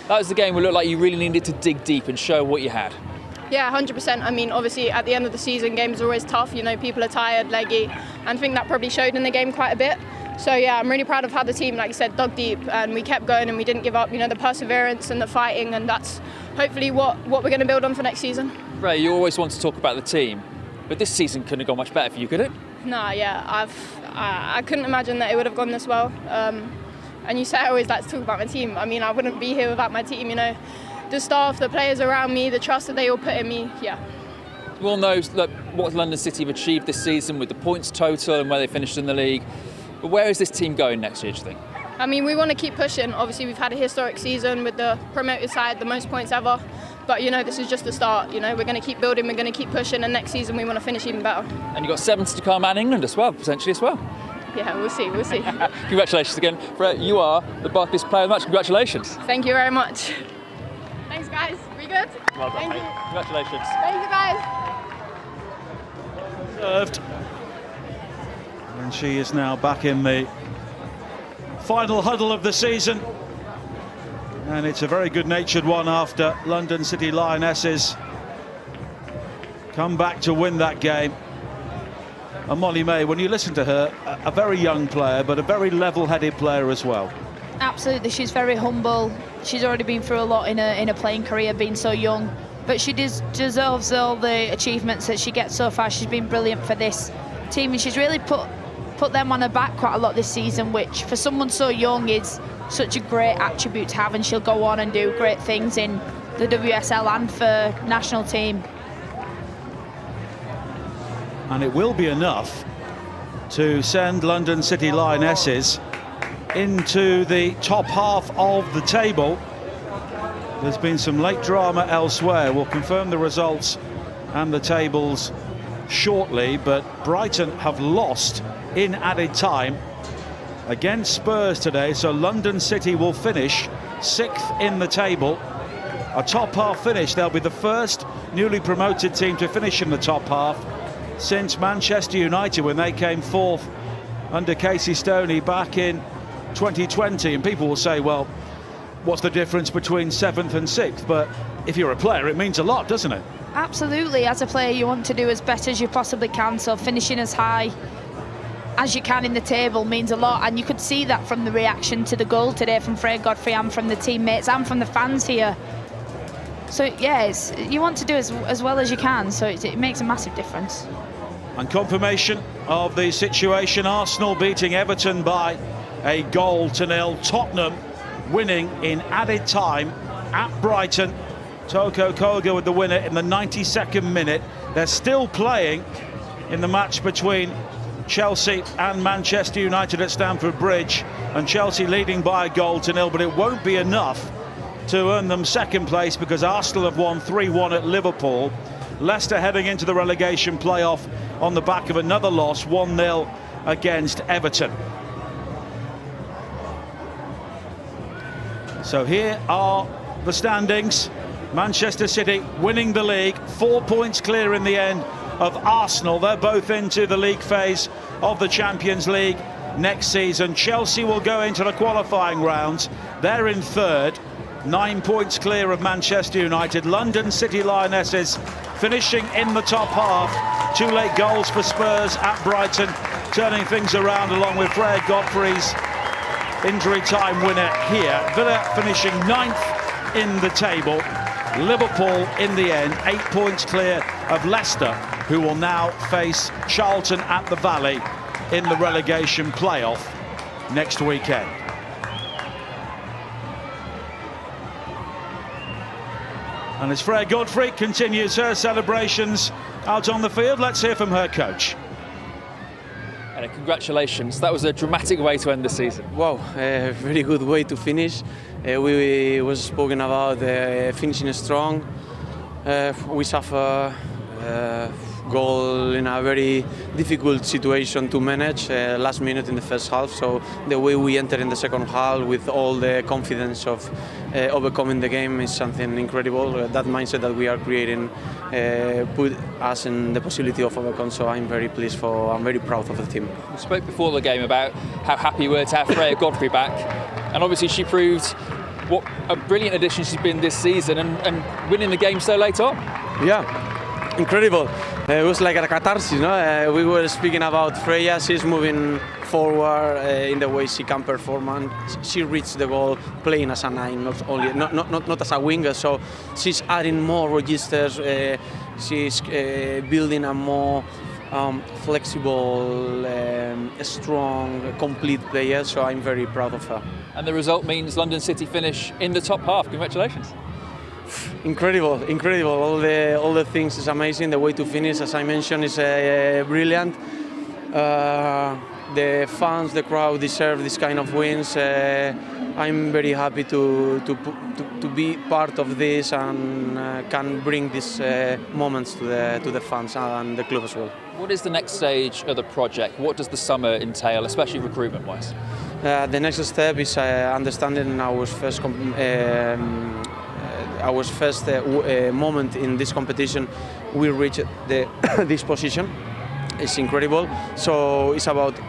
That was the game where it looked like you really needed to dig deep and show what you had. Yeah, 100%. I mean, obviously, at the end of the season, games are always tough. You know, people are tired, leggy, and I think that probably showed in the game quite a bit. So, yeah, I'm really proud of how the team, like I said, dug deep, and we kept going and we didn't give up. You know, the perseverance and the fighting, and that's hopefully what we're going to build on for next season. Ray, you always want to talk about the team, but this season couldn't have gone much better for you, could it? Nah, yeah, I couldn't imagine that it would have gone this well. And you say I always like to talk about my team. I mean, I wouldn't be here without my team, you know. The staff, the players around me, the trust that they all put in me, yeah. We all know what London City have achieved this season with the points total and where they finished in the league. But where is this team going next year, do you think? I mean, we want to keep pushing. Obviously, we've had a historic season with the promoted side, the most points ever. But, you know, this is just the start. You know, we're going to keep building, we're going to keep pushing, and next season we want to finish even better. And you've got 7 to come and England as well, potentially as well. Yeah, we'll see. Congratulations again. Freya, you are the Barclays Player of the Match. Congratulations. Thank you very much. Guys, we good? Well done, Thank mate. you. Congratulations. Thank you, guys. Served. And she is now back in the final huddle of the season. And it's a very good-natured one after London City Lionesses come back to win that game. And Molly May, when you listen to her, a very young player, but a very level-headed player as well. Absolutely, she's very humble. She's already been through a lot in a playing career, being so young. But she deserves all the achievements that she gets so far. She's been brilliant for this team, and she's really put them on her back quite a lot this season, which for someone so young is such a great attribute to have, and she'll go on and do great things in the WSL and for national team. And it will be enough to send London City Lionesses into the top half of the table. There's been some late drama elsewhere. We'll confirm the results and the tables shortly, but Brighton have lost in added time against Spurs today, so London City will finish 6th in the table. A top half finish. They'll be the first newly promoted team to finish in the top half since Manchester United, when they came 4th under Casey Stoney back in 2020. And people will say, well, what's the difference between 7th and 6th? But if you're a player, it means a lot, doesn't it? Absolutely. As a player, you want to do as better as you possibly can, so finishing as high as you can in the table means a lot, and you could see that from the reaction to the goal today from Freya Godfrey and from the teammates and from the fans here. So yeah, you want to do as well as you can, so it makes a massive difference. And confirmation of the situation: Arsenal beating Everton by a 1-0. Tottenham winning in added time at Brighton. Toko Koga with the winner in the 92nd minute. They're still playing in the match between Chelsea and Manchester United at Stamford Bridge, and Chelsea leading by a 1-0, but it won't be enough to earn them second place, because Arsenal have won 3-1 at Liverpool. Leicester heading into the relegation playoff on the back of another loss, 1-0 against Everton. So here are the standings. Manchester City winning the league, 4 points clear in the end of Arsenal. They're both into the league phase of the Champions League next season. Chelsea will go into the qualifying rounds. They're in 3rd, 9 points clear of Manchester United. London City Lionesses finishing in the top half. 2 late goals for Spurs at Brighton, turning things around along with Freya Godfrey's injury time winner here. Villa finishing 9th in the table. Liverpool in the end 8 points clear of Leicester, who will now face Charlton at the Valley in the relegation playoff next weekend. And as Freya Godfrey continues her celebrations out on the field, let's hear from her coach. Congratulations, that was a dramatic way to end the season. Wow, a very good way to finish. We was spoken about finishing strong. We suffer goal in a very difficult situation to manage last minute in the first half, so the way we enter in the second half with all the confidence of overcoming the game is something incredible. That mindset that we are creating put us in the possibility of overcome, so I'm very pleased I'm very proud of the team. We spoke before the game about how happy we were to have Freya Godfrey back, and obviously she proved what a brilliant addition she's been this season, and winning the game so late on. Yeah. Incredible. It was like a catharsis, no? We were speaking about Freya. She's moving forward in the way she can perform, and she reached the goal playing as a 9, not as a winger. So she's adding more registers. She's building a more flexible, strong, complete player. So I'm very proud of her. And the result means London City finish in the top half. Congratulations. Incredible. All the things is amazing. The way to finish, as I mentioned, is brilliant. The fans, the crowd deserve this kind of wins. I'm very happy to be part of this and can bring these moments to the fans and the club as well. What is the next stage of the project? What does the summer entail, especially recruitment-wise? The next step is understanding our first our first moment in this competition, we reached this position. It's incredible. So it's about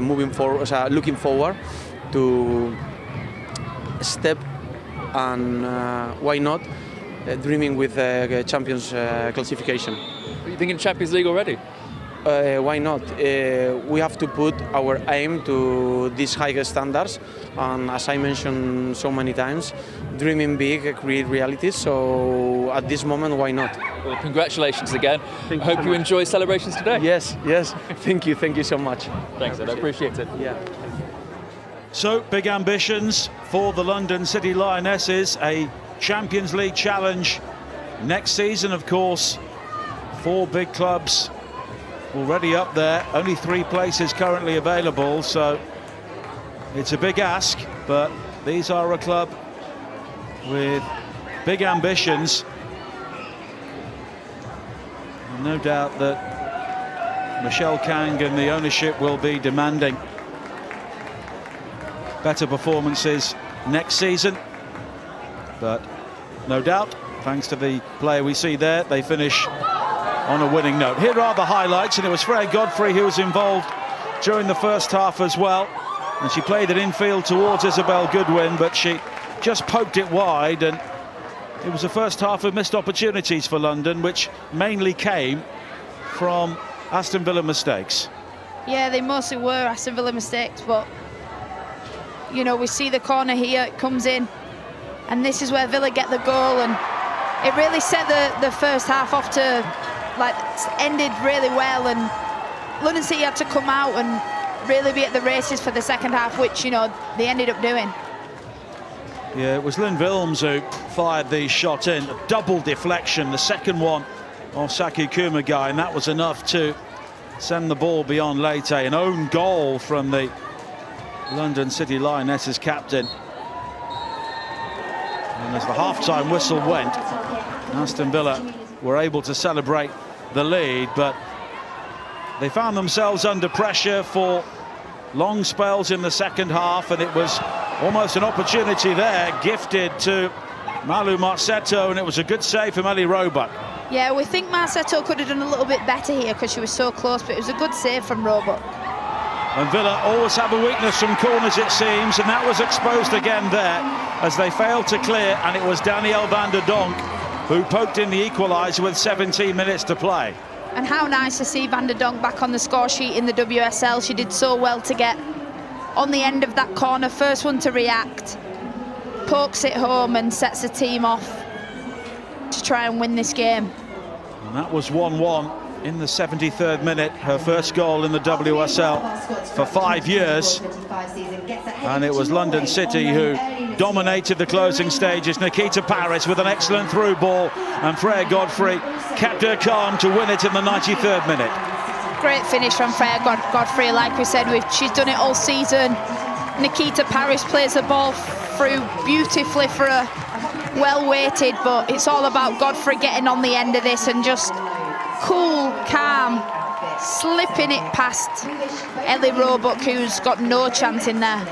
moving forward, looking forward to step and why not dreaming with Champions classification. Are you thinking Champions League already? Why not? We have to put our aim to these higher standards, and as I mentioned so many times, dreaming big, create reality. So at this moment, why not? Well, congratulations again. I hope you enjoy celebrations today. Yes. Thank you so much. Thanks, Ed. I appreciate it. Yeah. So, big ambitions for the London City Lionesses, a Champions League challenge next season, of course. 4 big clubs already up there, only 3 places currently available, so it's a big ask, but these are a club with big ambitions. And no doubt that Michelle Kang and the ownership will be demanding better performances next season, but no doubt, thanks to the player we see there, they finish on a winning note. Here are the highlights, and it was Freya Godfrey who was involved during the first half as well, and she played it infield towards Isabel Goodwin, but she just poked it wide, and it was the first half of missed opportunities for London, which mainly came from Aston Villa mistakes. Yeah, they mostly were Aston Villa mistakes, but you know, we see the corner here, it comes in, and this is where Villa get the goal, and it really set the first half off to, like, ended really well, and London City had to come out and really be at the races for the second half, which, you know, they ended up doing. Yeah, it was Lynn Wilms who fired the shot in, a double deflection, the second one of Saki Kumagai, and that was enough to send the ball beyond Leite. An own goal from the London City Lionesses captain. And as the half-time whistle went, Aston Villa were able to celebrate the lead, but they found themselves under pressure for long spells in the second half, and it was almost an opportunity there gifted to Malu Marceto, and it was a good save from Ellie Roebuck. Yeah, we think Marceto could have done a little bit better here because she was so close, but it was a good save from Roebuck. And Villa always have a weakness from corners, it seems, and that was exposed again there as they failed to clear, and it was Danielle van der Donk who poked in the equaliser with 17 minutes to play. And how nice to see Van der Donk back on the score sheet in the WSL. She did so well to get on the end of that corner, first one to react, pokes it home and sets the team off to try and win this game. And that was 1-1 in the 73rd minute, her first goal in the WSL for 5 years. And it was London City who dominated the closing stages. Nikita Paris with an excellent through ball, and Freya Godfrey kept her calm to win it in the 93rd minute. Great finish from Freya Godfrey. Like we said, she's done it all season. Nikita Paris plays the ball through beautifully for her, well weighted, but it's all about Godfrey getting on the end of this and just cool, calm, slipping it past Ellie Roebuck, who's got no chance in there.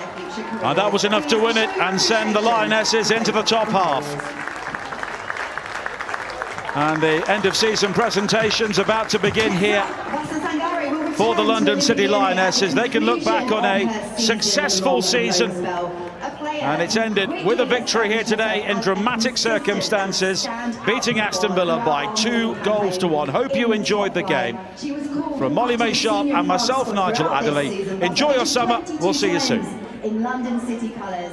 And that was enough to win it and send the Lionesses into the top half. And the end of season presentation's about to begin here for the London City Lionesses. They can look back on a successful season, and it's ended with a victory here today in dramatic circumstances, beating Aston Villa by 2-1. Hope you enjoyed the game. From Molly May Sharp and myself, Nigel Adderley, enjoy your summer. We'll see you soon. In London City colours.